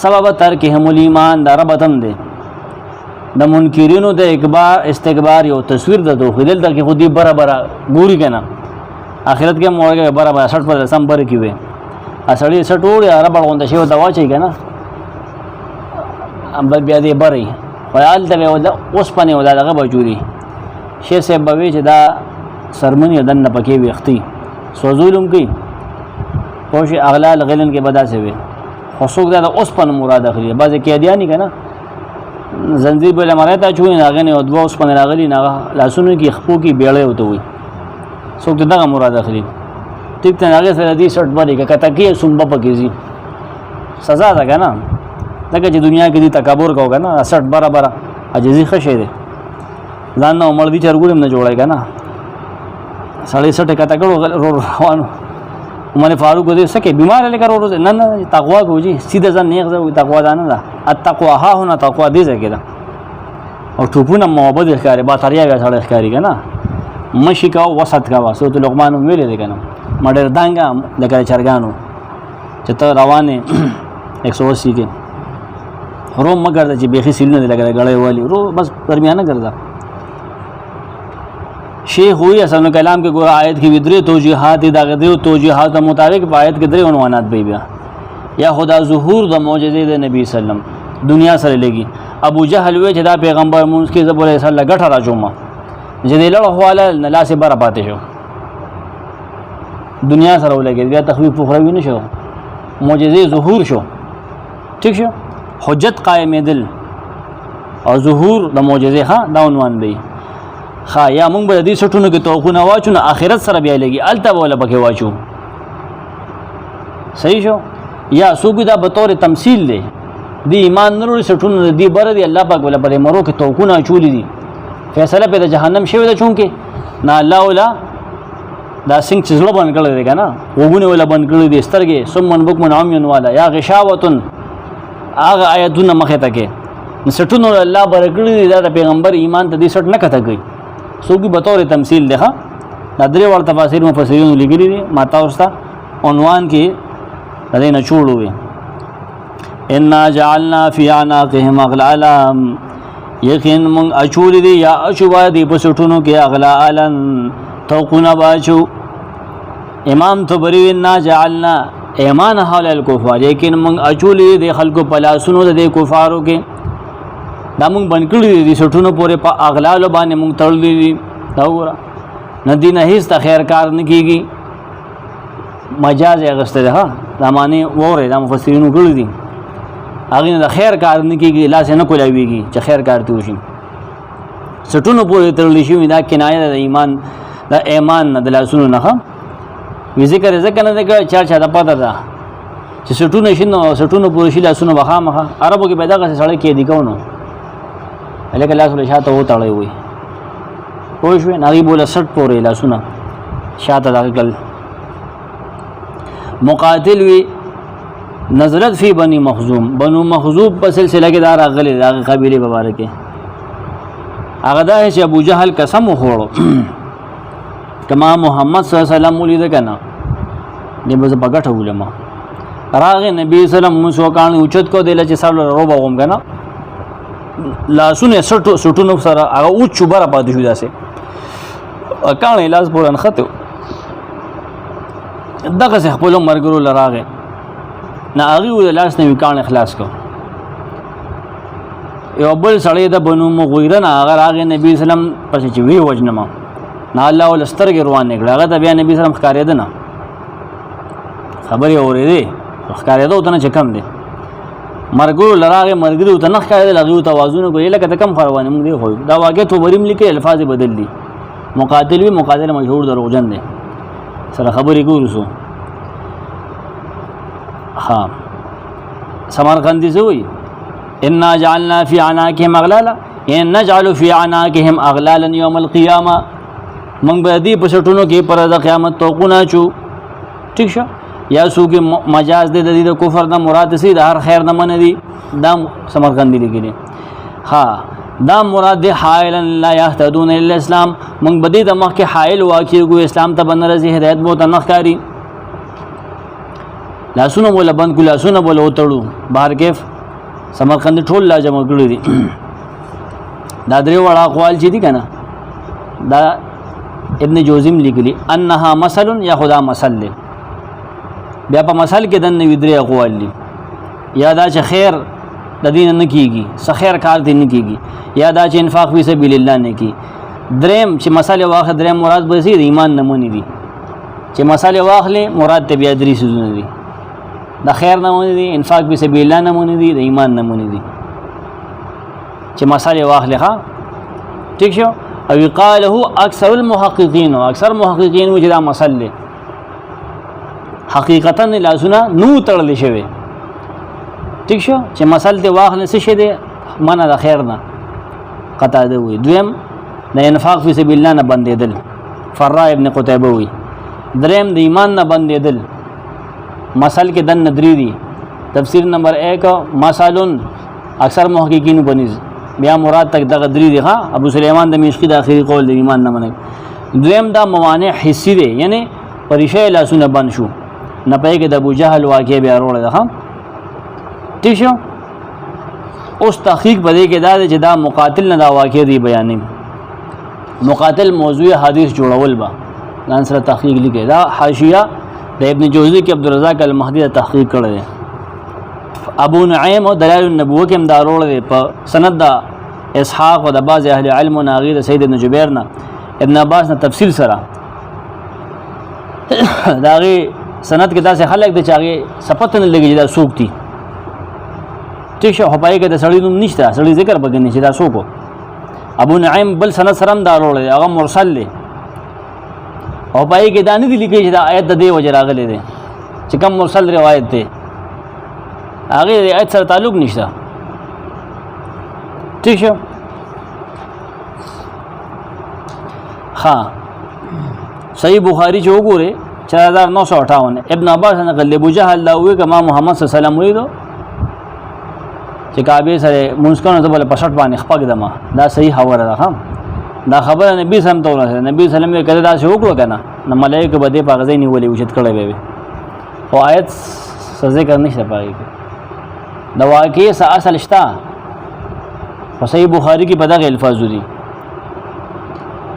سبب ترکهم الایمان دا ربطم ده د منکرینو د اکبار استکبار یو تصویر د دوخیدل د کې خودي برابر ګوري کنه اخرت کې موږ برابر 60% سم بر کی وي اصلي سټوړ یا ربړ غونډه شی دا واچي کنه ام بیا دې بری خیال ته ولا اوس پنه ولا دغه بجوري شی سه بوي چې دا سرمنی دن پکې وختي سوزولم کوي پوش اغلال غلن کې بدا سي وي خصوص دا اوس پنه مراد اخلي بعض کې دیانی کنه زنجیر بل امارته چوي هغه نه ودوا اوس پنه راغلي نه لاسونو کې خپو کې بیړې وته وي څوک دغه مراد اخلي ټیک ته هغه سره دې شرط باندې کته کې سنبه پکې زی سزا ده کنه دغه چې دنیا کې دې تکبر کو کنه 60 برابر عجزي خشه ده ځان نو مړ دي چرګوړم نه جوړای کنه 60 کته کړو روانو عمر فاروق دې سکه بیمار لکه روز نه نه تقوا کوجی سیده ځان نیغ ځو تقوا دانه ده التقوا ها هنا تقوا دې ځکه ده او ټوپونه محبت ښکاری باتریا غا سره ښکاری کنه مشي کا وسط کا واسو ته لقمان ویلې ده کنه مډر دانګه لکه چرګانو چې ته روانه 180 کې روم مگر چې بيخي سیلونه لګره غړې والی رو بس درمیانه ګرځا شیخ وی اصل کلام کې ګور آیت کې ودري توجیهات دا غدري توجیهات مطابق آیت کې درې عنوانات به بیا یا خدا ظهور د معجزې د نبی سلام دنیا سره لګي ابو جهل وی چې دا پیغمبر مونږ کې زبر رسول الله غټه راجوما چې دې له حواله نلاسه بر پاتې شو دنیا سره ولګي بیا تخویف اخروی نشو معجزې ظهور شو ٹھیک شو حجت قائم دل او ظهور د معجزې ها دا عنوان دی خا یا مونږ به دې سټونو کې توخونه واچو نه اخرت سره بیا لګي الته ولا پکې واچو صحیح شو یا سوګي دا به تور تمثيل دی دی ایمان نه وروړي سټونه دی بره دی الله پاک ولا پرې مرو کې توقونه چولی دي فیصله په د جهنم شوی ده چونکې نه الله ولا دا څنګه چې زړه بند کړی دی که نه وګونه ولا بند کړی دي سترګې صم بکم عمي والا یا غشاوة هغه آیتونه مخې ته کې سټونه الله بره کړي دي دا د پیغمبر ایمان ته دې سټ نه کته کوي څوک بطور تمثیل دی ښه دا درې وړ تفاسیر مفسرینو لیکلي دي ما تاسو ته عنوان کې د دې نه چوړو وي انا جعلنا فی اعناقهم اغلالا یقین من اچول دی یا اچوا دی په سټونو کې اغلالا توقنا باچو امام طبری انا جعلنا ایمان حول الکفار یقین من اچول دی خلکو پلاسونو د کفارو کې دا مونږ بند کړی دي سټونو پورې په اغلال باندې مونږ تړلې دي دا وګوره ندی نه هیڅ خیر کار نه کیږي مجاز اغسته ده دا معنی وره دا مفسرینو کړی دي هغه نه خیر کار نه کیږي لاس نه کولاویږي چې خیر کار ته وشي سټونو پورې تړلې شي دا کنایه د ایمان د ایمان نه د لاسونو نه وی ذکر نه ده چار چا د پته ده چې سټونو شنو سټونو پورې شي لاسونو بخامخه عربو کې پیدا کړي سړی کې دی کوونو الکه لاس له شاته و تړلی وي پوه شوې نغې بوله سټ پورې لاسونه شاته دغه کړل مقاتل وي نزلت فی بنی مخزوم بنو مخزوم په سلسله کې دا راغلی د هغې قبیلې په باره کې هغه دا چې ابو جهل قسم وخوړو کما محمد صلی الله علیه وسلم ولیده که نه دې به زه په ګټه ولم راغې نبي وسلم موږ وکاڼې اوچت کو دی چې سر له روبه وم که نه لاسونه سټونو سره هغه اوچ چوبره پاتې شو داسې کاڼې لاس پورې نښتی دغسې خپلو ملګرو له راغې نه هغې و د لاس نه وي کاڼې خلاص کړو یو بل سړی د بنو مغیره نه هغه راغې نبي وسلم پسې چې ویې وژنمه نه الله ول سترګې روانې کړې هغه ته بیا نبي وسلم ښکارېده نه خبرې اورېدې ښکارېده ورته نه چې کم دی مرګرو لراغه مرګرو ته نخ کړل هغه ته आवाजونه کوي لکه ته کم خروانه موږ دی خو دا واقع تو بریم لیکي الفاظ بدل دي مقاتل وی مقاتل مشهور دروغجن دي سره خبرې ګورسو ها سمرقندی زوی ان جعلنا فی عناقهم اغلالا ان نجعل فی عناقهم اغلالا یوم القیامه من به دې پسټونو کې پر د قیامت توقونه چو ٹھیک شو یا سوګي مجاز دې د کفر نه مراد سي د هر خیر نه من دي دا سمرقندی لګي ها دا مراد حائلا لا يهتدون الا الاسلام من بدی د مخ کې حائل واقع کو اسلام ته بنرزي هدایت مو تنخکاری لاسونه ولا بند کو لاسونه ولا وتړو بهر کیف سمرقند ټول لا جمع کړی دي دا درې وړه اقوال چې دي کنه دا ابن جوزیم لیکلی انها مثل یا خدا مثل له بیا په مثل کې د نوې درې اقوال دي یا دا چې خیر د دین نه کیږي څه خیر کار دین نه کیږي یا دا چې انفاق فی سبیل الله نه کی دریم چې مساله واخه دریم مراد به سي ایمان نمونې دي چې مساله واخلې مراد ته بیا درې سيزونه دي د خیر نمونې دي انفاق فی سبیل الله نمونې دي د ایمان نمونې دي چې مساله واخلې ها ٹھیک شو او قاله اکثر المحققین اکثر محققین وجدا مسله حقیقتا لاسونه نو تړل شوی ٹھیک شو چې مسل ته واخلې څه شه دي منه د خیر نه قطع دی وي دویم د انفاق فی سبیل الله نه بندیدل فرا ابن قتیبه وي دریم د ایمان نه بندیدل مسل کې دن ندری دي تفسیر نمبر 1 مسالون اکثر محققین بنز بیا مراد تک دغه درې دي ها ابو سلیمان د مشقی د اخیری قول د ایمان نه منه دویم دا موانع حسی دي یعنی پریشه لاسونه بند شو نه پې کې د ابو جهل واقع بیا وروړه ده ها ٹھیک شو اوس تحقیق بده کې دا چې دا مقاتل نه دا واقع دی بیانې مقاتل موضوع حدیث جوړول با ځان سره تحقیق لیکي دا حاشیه د ابن جوزی کې عبدالرزاق المهدی تحقیق کړی ابو نعیم او دلائل النبوه کې امدارول دی په سند د اسحاق او د بعض اهل علم او ناغیر سید ابن جبیر نه ابن عباس نه تفصیل سره داغي سند کې داسې خلک د چاغي سپت نه لګي دا سوق دي ٹھیک شو هپای کې د سړی نوم نشته سړی ذکر بګنی چې دا سوق ابو نعیم بل سند سره امدارول دی هغه مرسل دی او پای کې دا نه دي لیکي چې دا آیت د دې وجه راغلی دی چې کوم مرسل روایت دی هغه د آیت سره تعلق نشته. ٹھیک شو. ها صحیح بخاری چې وګوره 4958 ابن عباس نه قال ابو جهل دا وی کما محمد صلی الله علیه وسلم ویلو چې کعبه سره مونږ ته بل پښټ باندې خپګ دما دا صحیح خبره ده. هم دا خبره نبی سم ته ورسره نبی سلام یې کړه دا شو وکړه کنه نو ملائکه به دې په غزې نیولې وشت کړه به او آیت ذکر نشته پای دا واقعي اصل شته په صحیح بخاری کې په دغه الفاظ دي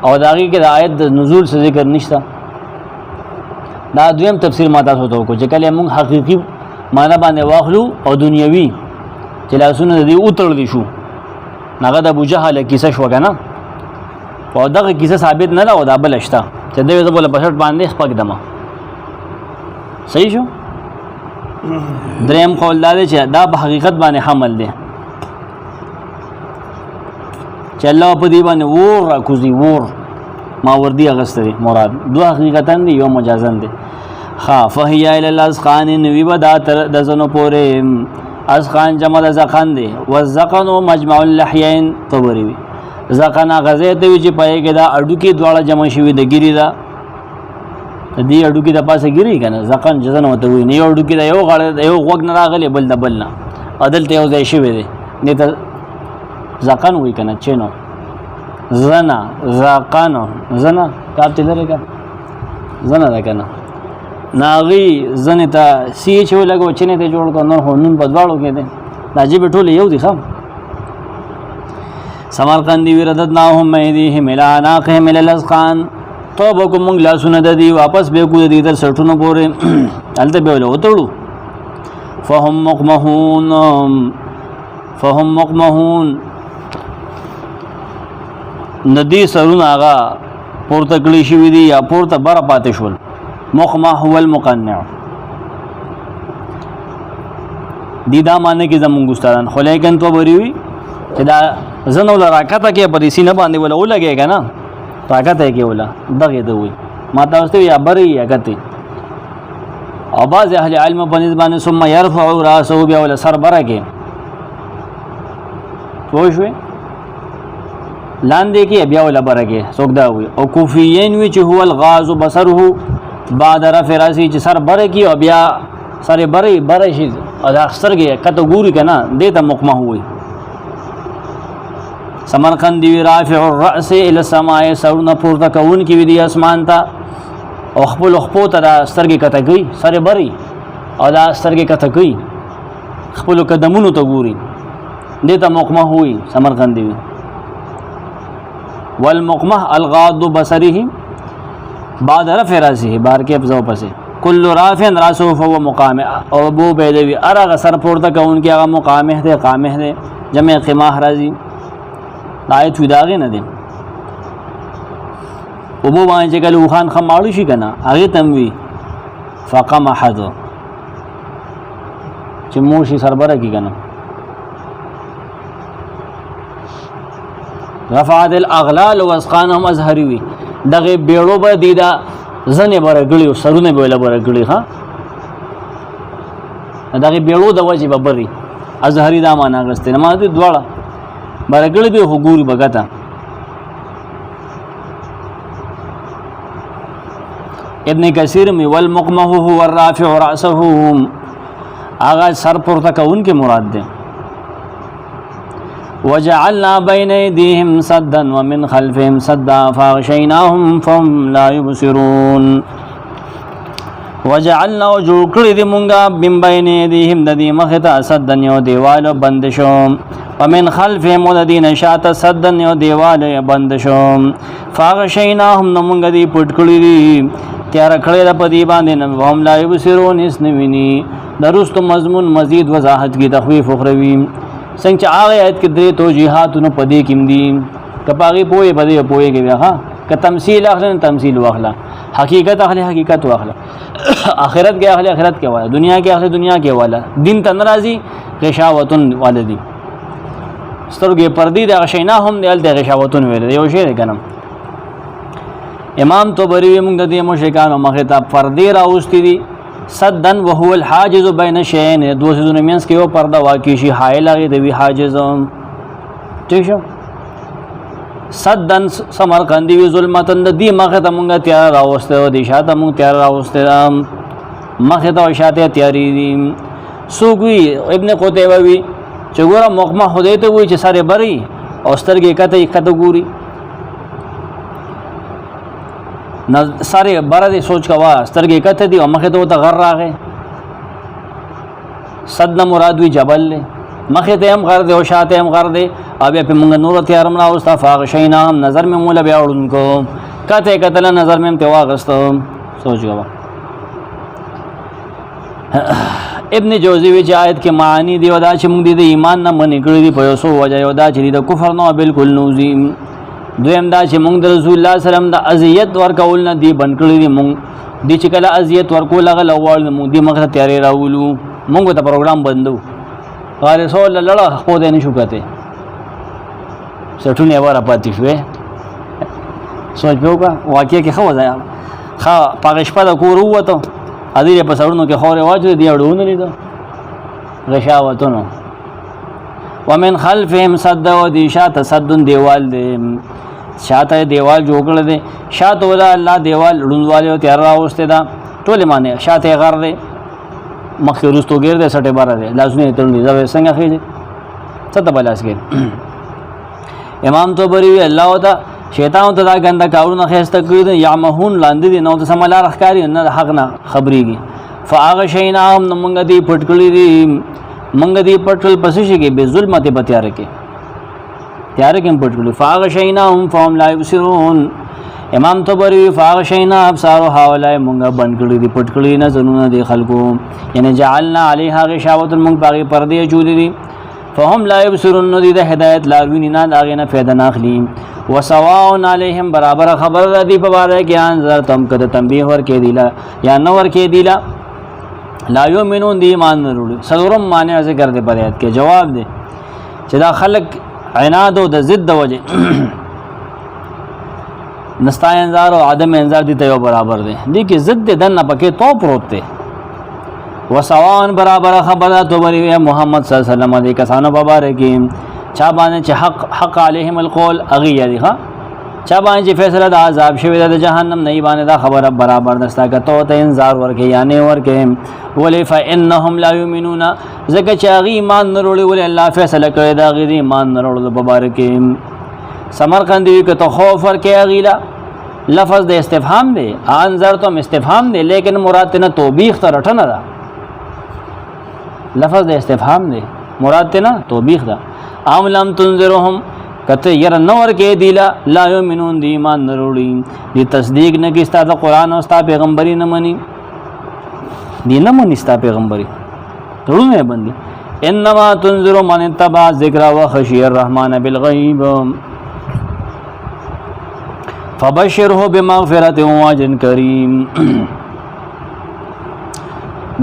او داږي کې د آیت د نزول څخه ذکر نشته. دا دویم تفسیر ما تاسو ته وکړو چې کله موږ حقيقي معنا باندې واخلو او دنیوي چې لاسونه دې اوتړل شو هغه د ابو جهل کیسه شو کنه او دغه کیسه ثابت نه ده او دا بل شته چې دوی د بل بشټ باندې خپګ دمه صحیح شو. دریم قول دا دی چې دا په حقیقت باندې حمل دی چې الله په دې باندې ور راکوزي ور ما وردی اغسطه مراد دو حقیقتاً دی یو مجازن دی. فهی الى الازخان نوی بدا تر دزنو پوره ازخان جمع زخان دی والزقنو مجمع اللحیین طبریوی زقن غزه ته وی چې پای کې دا اډو کې دواړه جمع شوی د ګری دا دې اډو کې د پاسه ګری کنه زقن جزن وته وی نه یو اډو کې دا یو غړ یو غوګ نه راغلی بل د بل نه عدل ته یو ځای شوی دی نه ته زقن وی کنه چینو زنا زقانو زنا کاپته لري کا زنا ده کنه ناغي زنه ته سی چې لګو چینه ته جوړ کو نو هونن بدواړو کې دي راجی بټول یو دي خام سمرقندی ورددناهم ایدیهم الى عناقهم الى الازقان توبکم مونږ لاسونه د دې واپس به کو دې تر سټونو پورې الته به وتړو فهم مقمحون ندی سرون آغا پورته کړی شوی دی یا پورته بره پاتې شول. مقمح هو المقنع دی دا معنی کې زمونږ استادان خو لیکن تو بری وي چې دا زنه ولا راکته کې په دې سینه باندې ولا ولګي کنه راکته کې ولا دغه دوی ما تاسو یا بری یا کته او باز اهل علم په نسبت ثم يرفع راسه بیا ولا سر برکه پوښوي لاندې کې بیا ولا برکه څوک دا وي او کوفیین وی چې هو الغاز بصره بعد رفع راسه چې سر برکه او بیا سر بری شي او دا سترګې کته ګوري کنه دې ته مقمه وي. سمرقندی رافع الراس الى السماء سرونه پورته کون کی وی دی اسمان ته او خپل ته دا سترګې کته گئی سر بری او دا سترګې کته گئی خپل قدمونو ته ګوري دې ته مقمه وي سمرقندی وی. والمقمه الغاض بصره بعد رفع راسه بار کې ابزو پسه کل رافع راسه فهو مقام او ابو بیدوی ارغ سر پورته کون کی هغه مقامه ده قامه ده جمع قماح راځي آیت وی داغه نه دي او بو باندې چې کله وخان خماړو شي کنه هغه تموي فقم احد چې موشي سربره کی کنه رفعت الاغلال واسقانهم ازهری وی دغه بیړو به دیدا زنه برګړي او سرونه به ولا برګړي ها دغه بیړو د وجه به بری ازهری دا معنا غسته نه ماته دواړه برګړي به وګوري بغتا ابن کثیر می والمقمه هو الرافع راسه اغا سر پورته کون کې مراد ده. وجعلنا بين ايديهم سدا ومن خلفهم سدا فاغشيناهم فهم لا يبصرون. وجعلنا وجوکړي دې مونږه بين بين ايديهم د دې مخته سدا یو دیوال بند شو ومن خلفهم د دې نشاته سدا یو دیوال بند شو فاغشيناهم نو مونږ دې پټ کړی دي تیار کړی د پدی باندې نه هم لا يبصرون اس نویني درست مضمون مزید وضاحت کی تخویف اخروی څنګه هغه آیت کې درې توجیهاتونو پدې کې دي کپاغي پوهه پدې پوهه کې واه ک تمثيل اخلن تمثيل واخلا حقیقت اخلي حقیقت واخلا اخرت کې اخلي اخرت کې والا دنیا کې اخلي دنیا کې والا دین ته ناراضي غشاوتن والدي سترګې پردي د غشیناهم دل د غشاوتن ویل یو شی کنه امام طبری موږ د دې مشرکانو مخه ته پردي راوستي دي صدن وهو الحاجز بین شیئین دو سيزونو مینس کې یو پرده واقع شي حائل هغې ته وي حاجز ټیک شو صدن سمرقندي وي ظلمتن د دې مخې ته مونږ تیار راوستی او د شاته مونږ تیار راوستی مخې ته او شاته تیارې دي څوک وي ابن قتیبه وي چې ګوره مقمه خدای ته وایي چې سر یې بري او سترګې کته ګوري سر یې بره دی سوچ کوه سترګې کته دي او مخې ته ورته غر راغی صد نه مراد وي جبل دی مخې ته هم غر دی او شاته هم غر دی او بیا پې مونږ نور تیار هم راوسته فاغشینا هم نظر مې موله بیا وړون کو کته یې کتله نظر مې هم ترې واخېسته سوچ کوه ابن جوزی وی چې آیت کې معانی دی او دا چې موږ د ایمان نه منې کړي دي په یو څو وجه یو دا چې د کفر نه بالکل نوځي دویم دا چې موږ د رسول الله سلام د اذیت ورکول نه دی بند کړي دي موږ دی چې کله اذیت ورکول هغه لوړ موږ دی مخه تیارې راولو موږ ته پروګرام بندو غار رسول الله خو دې نه شو کته سټونه ور پاتې شوې سوچ وکړه واقعي کې خو ځای ښه پاګش په کور وته ادي په سړونو کې خورې واچو دی اړونه لیدو غشاوتونو ومن خلفهم صد و دی شاته صد دیوال دی شاته دیوال جوړل دی شاته ولا الله دیوال لړونواله او تیار راوسته دا ټول معنی شاته غر دی مخې رستو ګر دی سټه بار دی لازمي ترني دا څنګه خېږي څه ته بلاس کې امام طبری الله وتا شیطان ته دا ګنده کارونه خسته کړی یعمهون لاندې دي نو ته سملا رخکاری نه حق نه خبريږي فاغشیناهم مونږ دی پټکړی دي مونږ دی پټل پسې شي کې به ظلمت به تیار کې پټکړی فاغشیناهم فهم لا یبصرون امام طبری فاغشینا ابصار هؤلاء مونږ بند کړی دي پټکړی نه زنونه دي خلکو یعنی جعلنا علیها غشاوه مونږ باغی پردې چولې دي فهم لا یبصرون نو دي د هدایت لاروی نه داغه نه فایده ناخلی وسواء علیهم برابر خبر دی په باره کې انذر تم کده تنبیه ور کې دیلا یا نو ور کې دیلا لا یؤمنون دی ایمان نه وروړي سلورم معنی ذکر دی پر آیت کې جواب دی چې دا خلق عناد او د ضد وجه نستا انذار او عدم انذار دي ته برابر دی کې ضد دنه پکې تو پروت دی وسواء برابر خبر تو بری محمد صلی الله علیه وسلم دی کسانو په باره کې چا باندې چې حق علیهم القول اغي دی ها چا باندې چې فیصله د عذاب شوی د جهنم نه باندې دا خبره برابر دستا کته ته انذار ورکې یعنی ورکې ولی فانهم لا یؤمنون زکه چې اغي ایمان نه وروړي ول الله فیصله کړی دا اغي ایمان نه وروړي په باره کې سمرقندی کته خوف ورکې اغیلا لفظ د استفهام دی انذر تو استفهام دی لیکن مراد نه توبیخ ته رټنه ده لفظ د استفهام دی مراد نه توبیخ ده ام لم تنذرهم کته ير نور کې دیلا لا یؤمنون دی ایمان نروړي دی تصدیق نه کې ستاسو قرآن او ستاسو پیغمبري نه مني دی نه مني ستاسو پیغمبري ټولونه باندې انما تنذر من اتبع ذکر وخشي الرحمن بالغیب فبشره بمغفرة واجر کریم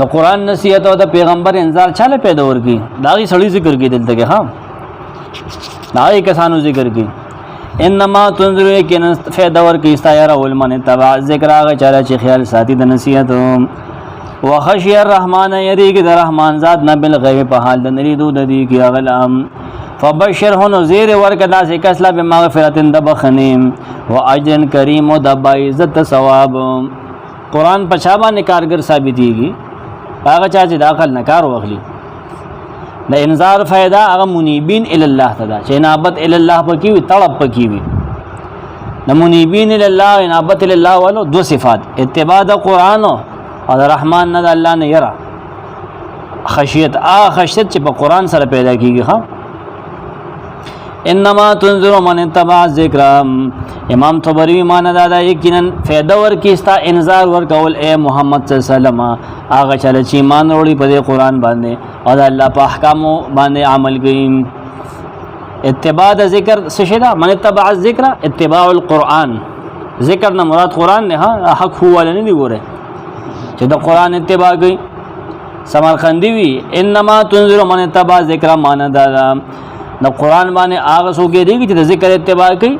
د قرآن نصیحت او د پیغمبر انذار چاله پیدا ورکی داغي سړی ذکر کې دلته کې ها داغي کسانو ذکر کې انما تنذر یقینا فیدا ورکی استایر اول من تبع ذکر هغه چاله چې خیال ساتي د نصیحت وخشی الرحمن یریګ د رحمان ذات نه بالغیب په حال د نریدو د دې کې اغلام فبشره نذیر ورکدا سے کسلا بمغفرت د بخنیم واجر کریم او د عزت ثواب قرآن پچا باندې کارګر ثابتېږي هغه چا چې داخل نکار واخلي د انذار فائدہ هغه منیبین الی الله تعالی چې انابت الی الله پکې وي طلب پکې وي د منیبین الی الله انابت الی الله ولو دو صفات اتباع د قرآن او د رحمان نه د الله نه یرا خشیت خشیت چې په قرآن سره پیدا کیږي ها انما تنذر من اتبع ذکر امام طبری مان دا یقینا فائدہ ور کیستا انذار ور کول اے محمد صلی الله علیه وسلم هغه چل چې ایمان وروړي په قرآن باندې او الله په احکام باندې عمل کوي اتباع ذکر څه شي دا من اتبع ذکر اتباع القرآن ذکر نه مراد قرآن نه حق هو ولنه دی ګوره چې د قرآن اتباع کوي سمرقندی وی انما تنذر من اتبع ذکر مان دا د قرآن باندې هغه څوک دی چې د ذکر اتباع کوي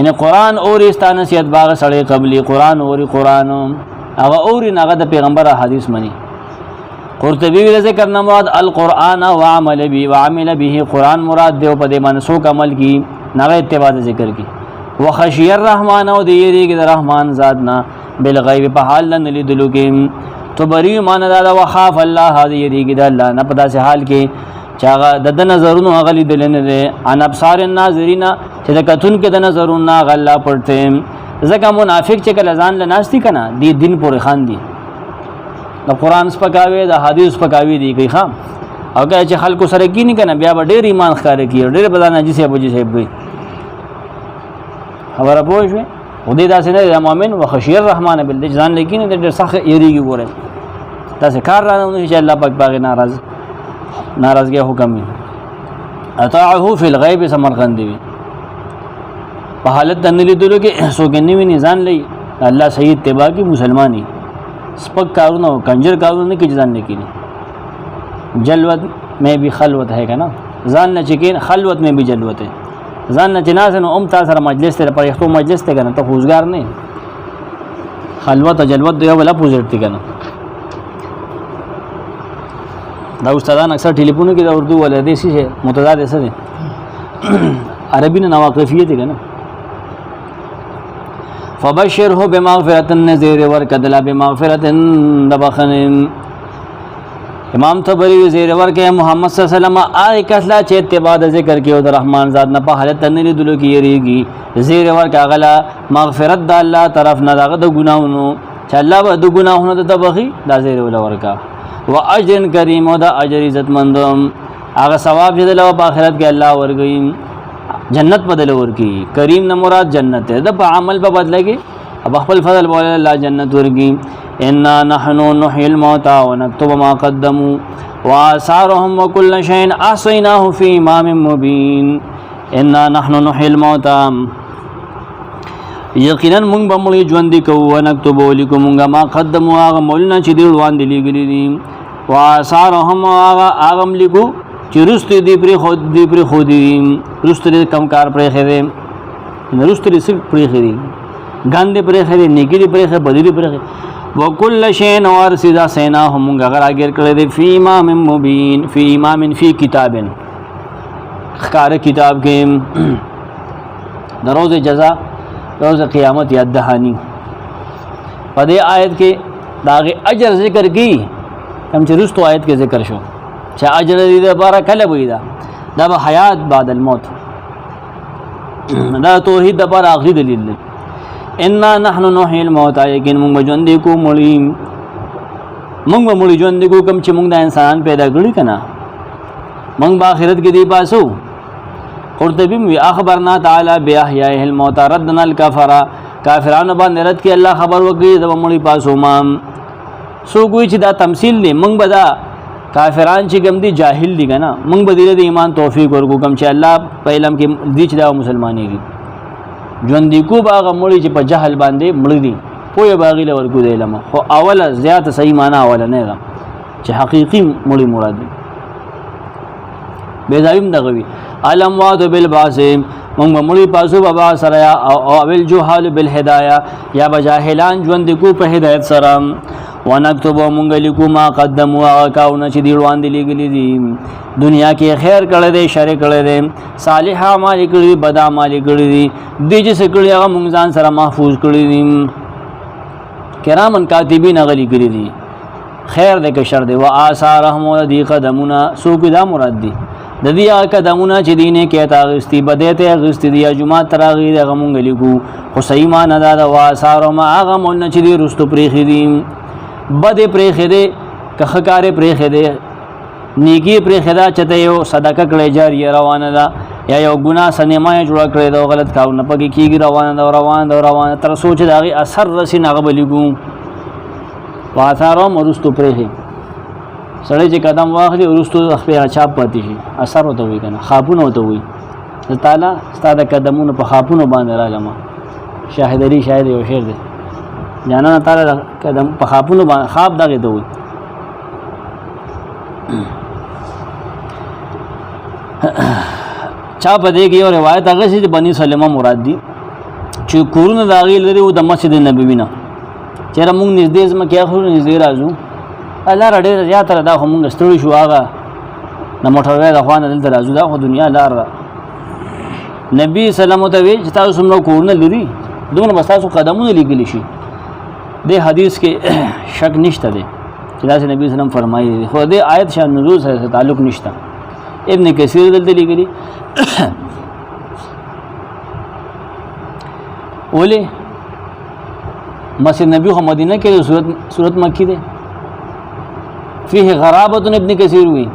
ان قرآن اور استانسیت باغ سړی قبلی قرآن اور قرآن هغه اور نه هغه د پیغمبر حدیث مني قرطبی وی ذکر نه مراد القرآن وعمل به قرآن مراد دی او په دې باندې څوک عمل کی نه اتباع ذکر کی وخشی الرحمن او دی یریږي د رحمان ذات نه بالغیب په حال نه لیدلو کې تو بری مان دا وخاف الله دی یریږي د الله نه په داسې حال کې چاغه د نظرونو غلی دل نه دی ان ابصار الناظرین چې د کتون کې د نظرونو غلا پړته ځکه منافق چې کله ځان لناستي کنه دی دین پورې خان دي د قرآن سپکاوي د حدیث سپکاوي دی کوي خام او که چې خلکو سره کینی کنه بیا به ډېر ایمان ښکار کوي ډېر بدن نجس ابو جی صاحب وي خبره پوه شو خدای داسې نه د مؤمن وخشی الرحمن بالله ځان لیکینه د ډېر سخت یریږي ګوره داسې کار رانه چې الله پاک باغ ناراضګي حکم وي اطاعه فی الغیب سمرقندی په حالت د نلیدلو کې سوګنی وی نزان لې الله صحیح اتباع کی مسلمانی سپک کارونه کنجر کارونه کې ځان نه کینی جلوت میں بھی خلوت ہے کنا ځان نه چکین خلوت میں بھی جلوت ہے ځان نه جناز نو امتا سره مجلس ته پر یختو مجلس ته کنه ته خوشګار نه خلوت او جلوت دی ولا پوزټ کنه دا استادان اکثر ټلیفون کې د اردو ولا دیسی شه متضاد څه دي عربی نه نواقفیت کنه فبشره بمغفرة نذير ورکدلا بمغفرة دبخن امام طبری زیر ورکه محمد صلی الله علیه وسلم آی کسلا چې اتباع ذکر کې او د رحمان ذات نه په حالت تنلی دلو کې یریږي زیر ورکه غلا مغفرت د الله طرف نه دغه د ګناونو چې الله به د ګناونو د تبخي د زیر ورکه واجر کریم او د اجر عزت مندم هغه ثواب چې د آخرت کې الله ورګي جنت بدل ورکی کریم نه مراد جنت ده په عمل په بدله کې اب خپل فضل بوله الله جنت ورکی ان نحن نحيي الموتى ونكتب ما قدموا واثارهم وكل شيء احصيناه في امام مبين ان نحن نحيي الموتى یقینا موږ به مړي ژوند کوو ونكتب لكم ما قدموا هغه مولنا چې دی روان دي لګري دي واثارهم هغه لیکو چې رست دی پر خود دی رست دی کم کار پر خره نه رست دی سر پر خره ګاندې پر خره نیګری پر خره بدلی پر خره وکل شین اور سیدا سینا هم غیر اگر کړه دی فی امام مبین فی امام فی کتاب خار کتاب کې دروز جزا روز قیامت یاد دهانی په دې آیت کې داغه اجر ذکر کی هم چې رستو آیت کې ذکر شو چې اجر دې لپاره کله وي دا به حیات بعد الموت دا توحید لپاره اخري دلیل دی ان نحن نحيي الموتى یقین موږ ژوند کو مړی موږ مړی ژوند کو کوم چې موږ د انسان پیدا کړی کنا موږ په آخرت کې دی پاسو قرطبی وی اخبرنا تعالی باحیاء الموتى ردنا الكفر کافرانو باندې رد کې الله خبر وکړي د مړی پاسو ما سو کوئی چې دا تمثيل دی موږ بدا کافران چې کوم دي جاهل دي کنه موږ به د ایمان توفیق ورکو کوم چې الله په علم کې دي چې دا مسلمانېږي ژوند کو باغ مړي چې په جهل باندې مړ دي پوهه باغی له ورکو دی علم خو اوله زیات صحیح معنا اوله نه ده چې حقيقي مړي مراد دي به دایم دغوي علم واد بالباس موږ مړي پاسو بابا سره او اول جوحال بالهدايه یا بجاهلان ژوند کو په هدایت سره ونكتب مونږ لیکو ما قدموا کاونه چې دی روان دي لګلې دي دنیا کې خیر کړه دې شر کړه دې صالح اعمال کړي بد اعمال کړي دي دې چې کړي هغه مونږ ځان سره محفوظ کړي دي کرامن کاتبین غلي کړي دي خیر دې کې شر دې واثارهم دې قدمونه سوق دا مراد دي د دې قدمونه چې دینه کې تاغستی بده ته غستی دی جمعه تراغي دغه مونږ لیکو خو صحیح معنا دا واثارهم هغه مون چې دې رستو پریخي دي بد پرې خده کخکار پرې خده نیکی پرې خدا چته یو صدقه کړي جاریه روانه ده یا یو ګناه سنیما جوړ کړي دا غلط کاو نه پکې کیږي روانه تر سوچ داغي اثر رسی نه غبلګو واثارو مرستو پرې سړی چې قدم واخلي ورستو خپل چاپ پاتې شي اثر وته وي کنه خاپونه وته وي تعالی ستاده قدمونه په خاپونه باندې راغلم شاهد علی شاهد یو شعر دی جانا تعالی قدم په خاپونو باندې خواب دغه دوی چا په دې کې یو روایت هغه چې بني سلمہ مراد دي چې کورونه داغي لري او د مسجد نبوي نه چیرې موږ نږدې زما کې اخرو نږدې راځو الله را ډېره زیاته دا خو مونږ ستړي شو هغه د موټروی د خوا نه دلته راځو دا خو دنیا لار ده. نبي سلام ته وی چې تاسو څومره کورونه لري دومره به ستاسو قدمونه لیکلی شي. دې حدیث کې شک نشته دی چې داسې نبي سلام فرمایي خو دې آیت شان نزول سره تعلق نشته. ابن کثیر دلته لیکلي ولې مسجد نبی خو مدینه کې صورت مکی ده فيه غرابه ابن کثیر وی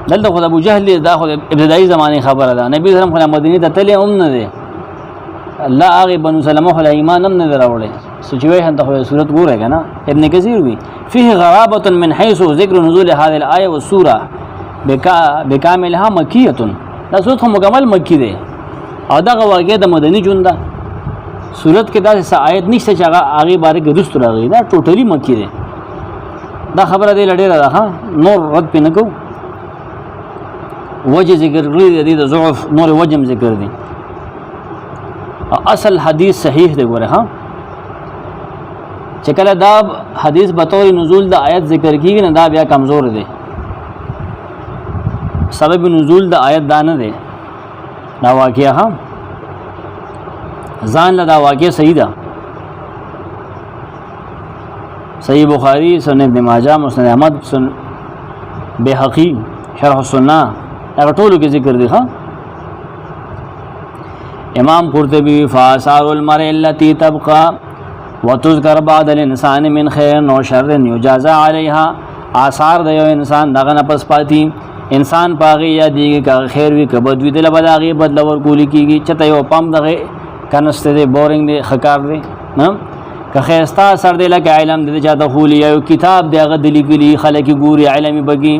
دلته خو ابو جهل دا خو ابتدایي زمانه خبره ده. نبی سلام خو مدینه ته تللی هم نه دی الله هغه بنو سلمہ خو ایمان هم نه دراوړي سچويشن ته خو صورت ګوره کنه. ابن کثیر وی فيه غرابه من حيث ذکر نزول هذه الايه والسوره بكاملها مکیه دا صورت خو مکمل مکی ده او دا واقع د مدني ژوند ده. صورت کې دا څه آیت نشته چې هغه باره کې رست راغی دا ټوټلی مکی ده. دا خبره دی لړې را ها نور رد پې نه کو وجه ذکر کړی دی د ضعف نور وجم ذکر دی. اصل حدیث صحیح دی ګوره ها چې کله دا حدیث بطور نزول د آیت ذکر کیږي نه دا بیا کمزور دی. سبب نزول د آیت دا نه دی دا واقعه ها ځان له دا واقعه صحیح ده. صحیح بخاری سنن ابن ماجه مسند احمد سن بیهقی شرح السنه هغه ټولو کې ذکر دی ها. امام قرطبی فآثار المرء التي تبقى وتذكر بعد الانسان من خير و شر يجازى عليها آثار د یو انسان دغه نه پس پاتی انسان پاغي یا دیږي که خیر وي که بد وي دله بداغي بدل ورکول کیږي چته یو پام دغه کنسته دی بورینګ دی خکار دی نه که خیستا سر دی لکه علم دی چاته خولی یو کتاب دی هغه دلیګلی خلک ګوري علمي بګي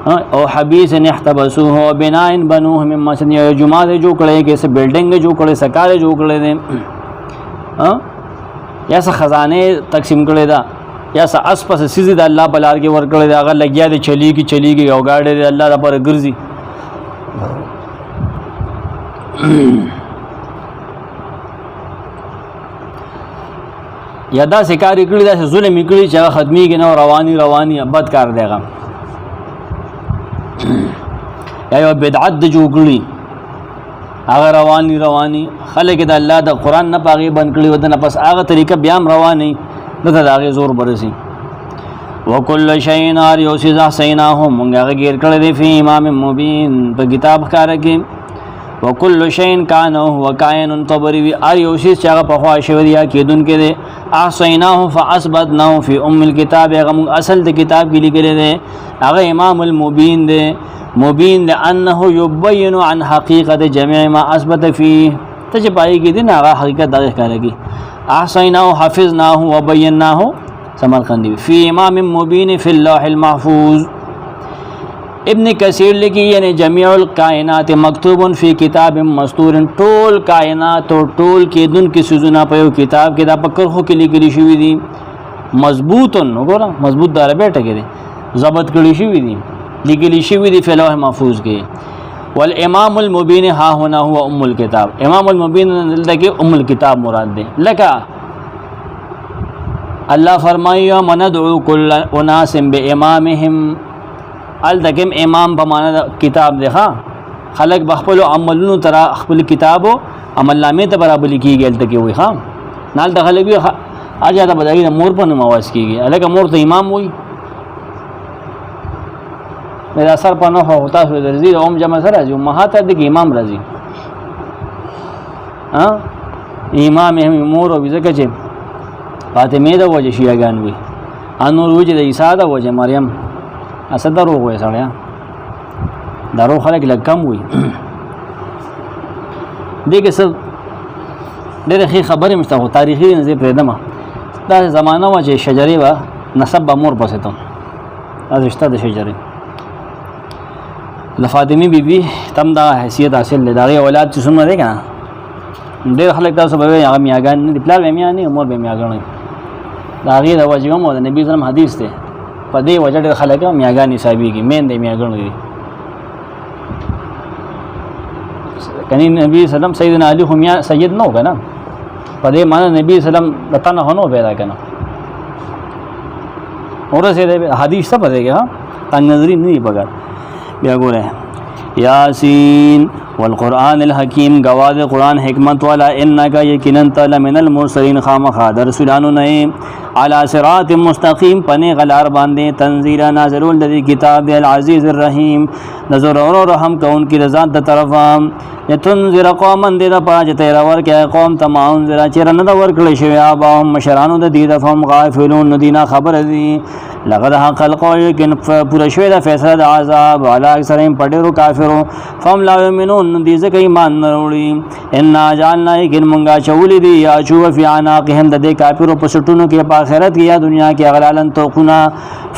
او حبیث نحتبسوه و بناء بنوه من مسجد یا جمعه دے جو کړي کې سه بلډینګ جو کړي سکار جو کړي دي یا سه خزانه تقسیم کړي دا یا سه اس پس سيزي د الله بلار کې ور کړي دا هغه لګیا دي چلیږي یو گاډي دی الله د پر ګرځي. یا دا سکار کړي دا ظلم کړي چې ختمي کې نو رواني بد کار دیغه یا یو بدعت د جوړی هغه رواني خلک د الله د قران نه پاغي بند کړي ودنه پس هغه طریقه بیا رواني دغه داغه زور برسي. وکل شیء نار یوسز حسیناه مونږه غیر کړی دی فی امام مبین په کتاب ښکارا کې. وکل شیء کان هو کائن طبری وی ار یوسز چې هغه په خوا شوی یا کېدون کې دی احسیناه فاثبتناه فی ام الكتاب هغه اصل د کتاب کې لیکل دی هغه امام المبین دی مبین لانه یبین عن حقیقت جميع ما اثبت فيه ته چې پای کې دي نه هغه حقیقت دغه ښکارېږي. احسیناه حفظناه وبیناه سمرقندی فی امام مبین فی اللوح المحفوظ. ابن کثیر لکی یعنی جميع الکائنات مکتوب فی کتاب مستور ټول کائنات او ټول کېدون کې سوزونه په یو کتاب کې دا پکرخو کې لیکلي شوی دي مضبوط وګوره مضبوط دار بیٹه کې دي ضبط کړی شوی دي لیکلی شوی دی فی لوح محفوظ کې. والامام المبین ها هنا هو ام الكتاب امام المبین دلته کې ام الكتاب مراد ده. لکه الله فرمایي وندعو كل اناس بامامهم الدکم امام په معنا کتاب ده ها خلق بخپل عملونو تر خپل کتابو عمل نامه ته برابر کیږي دلته کې وي ها نال د خلک اجازه ته بدایي مور په نوم आवाज کیږي الګ مور ته امام وي مې اثر په نو هوتا شو درځي اوم جمع سره راځي امهات د امام راځي ها امام هم مور او ځکه چې فاطمه د وجه شیعاګان وي انور وجه د عیسی د وجه مریم اسد درو وې سړیا درو خلک لکم وي دغه څه ډېر ښه خبره مشته تاریخي نظر پرېدمه دا زمانہ و چې شجرې و نسب به مور پسې ته از رشتہ د شجرې د فاطمه بیبي تم دا حیثیت حاصل لداري اولاد چې څومره دی کنه ډېر خلک تاسو به هغه میاګان نه پلار به میا نه مور به میاګان دا غیر د واجب مو د نبی صلی الله حدیث ته په دې وجه ډېر خلک میاګان حسابيږي مین دی میاګان دی کني نبی صلی الله علیه وسلم سیدنا علی هم سید نو کنه په دې معنی نبی صلی الله علیه وسلم د تنه هنو پیدا کنه ورسېده حدیث ته پته کې ها تنگ نظری نه پکار بیا ګوره یاسین والقرآن الحکیم گواذ قرآن حکمت والا انک یقینا تعالی من المرسلین خامخا در رسولانو نه علی صراط مستقیم پنه غلار باندې تنزیل نازل الذی کتاب العزیز الرحیم نظر اور رحم کون کی رضا د طرفا یتنذر قوما د پاج تیر ور کې قوم تمام زرا چرن د ور کړی شوی ابا مشرانو د دې د فهم غافلون ندینا خبر دی لقد حق القول کن پورا شوی د فیصله د عذاب علی اکثرهم پډرو کافرو فهم لا یمنون دې ځکه ایمان نه وروړي ان جعلنا یکن مونږه چولې دی یا چو فی عناقهم د دې کافرو په سټونو کې په آخرت کې یا دنیا کې اغلالن توقنا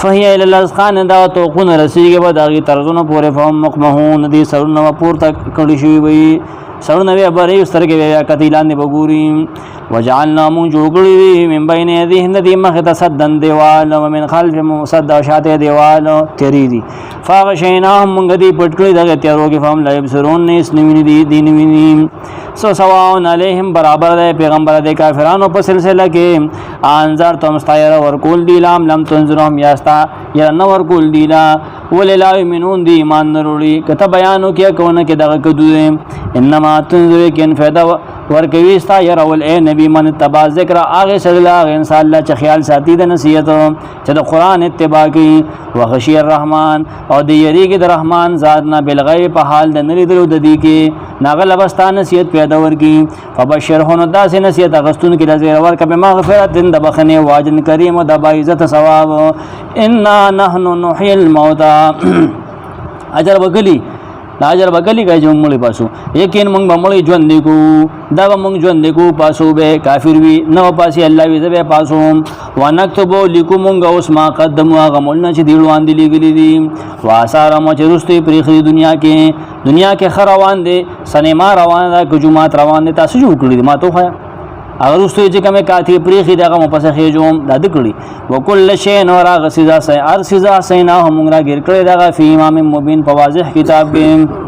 فهي الى الاسقان دا توقنا رسیږي به دغه طرزونه پورې فهم مقمحون دې سرونه پورته کړی شوی وي سرونه به بری سترګې بیا کتیلان دی بګوري وجعلنا من جوړګړي من بین یذه ندی مخ تصدن دیوال ومن خلف مصد شاته دیوال تیری دی فغشیناهم من غدی پټکړي دغه تیارو کې فهم لا يبصرون نس نیویني دي دین ویني سو سواون علیهم برابر ده پیغمبر د کافرانو په سلسله کې انذر تم استایر ورکول دی لم تنذرهم یاستا یا نو ورکول دی لا وللا یمنون دی ایمان نروړي کته بیانو کې کونه کې دغه کدو انما تنذر کین فائدہ ورکوي استا ير اول اے نبی من تبع ذکر اغه سلا انسان الله چې خیال ساتي د نصیحت چې د قران اتباع کوي وغشی الرحمن او د یریګ د رحمان ذات نه بالغیب په حال د نری درو د دی کې ناغل ابستان نصیحت پیدا ورکی فبشرهن داس نصیحت غستون کې د زیر ورک به مغفرت د بخنه واجن کریم او د عزت ثواب ان نحن نحيي الموتى اجر وکلی اجر وکلی گای جو مړی پاسو یقین مونږ به مړی ژوند کو دا به مونږ ژوند کو پاسو به کافر وی نو پاسي الله وی زبه پاسو ونكتب لكم مونږ اوس ما قدموا غمولنا چې دی روان دي لګلی دي واسار مو چې رستي پرخي دنیا کې خروان دي سنما روان ده کجومات روان دي تاسو جوړ کړی ما ته خیا اگر رستي چې کومه کاتی پرخي دغه مو پسه خېجوم د کړی وکل شی نور غسیزا سي ارسیزا سینا هم را ګر کړی دغه فی امام مبین په واضح کتاب کې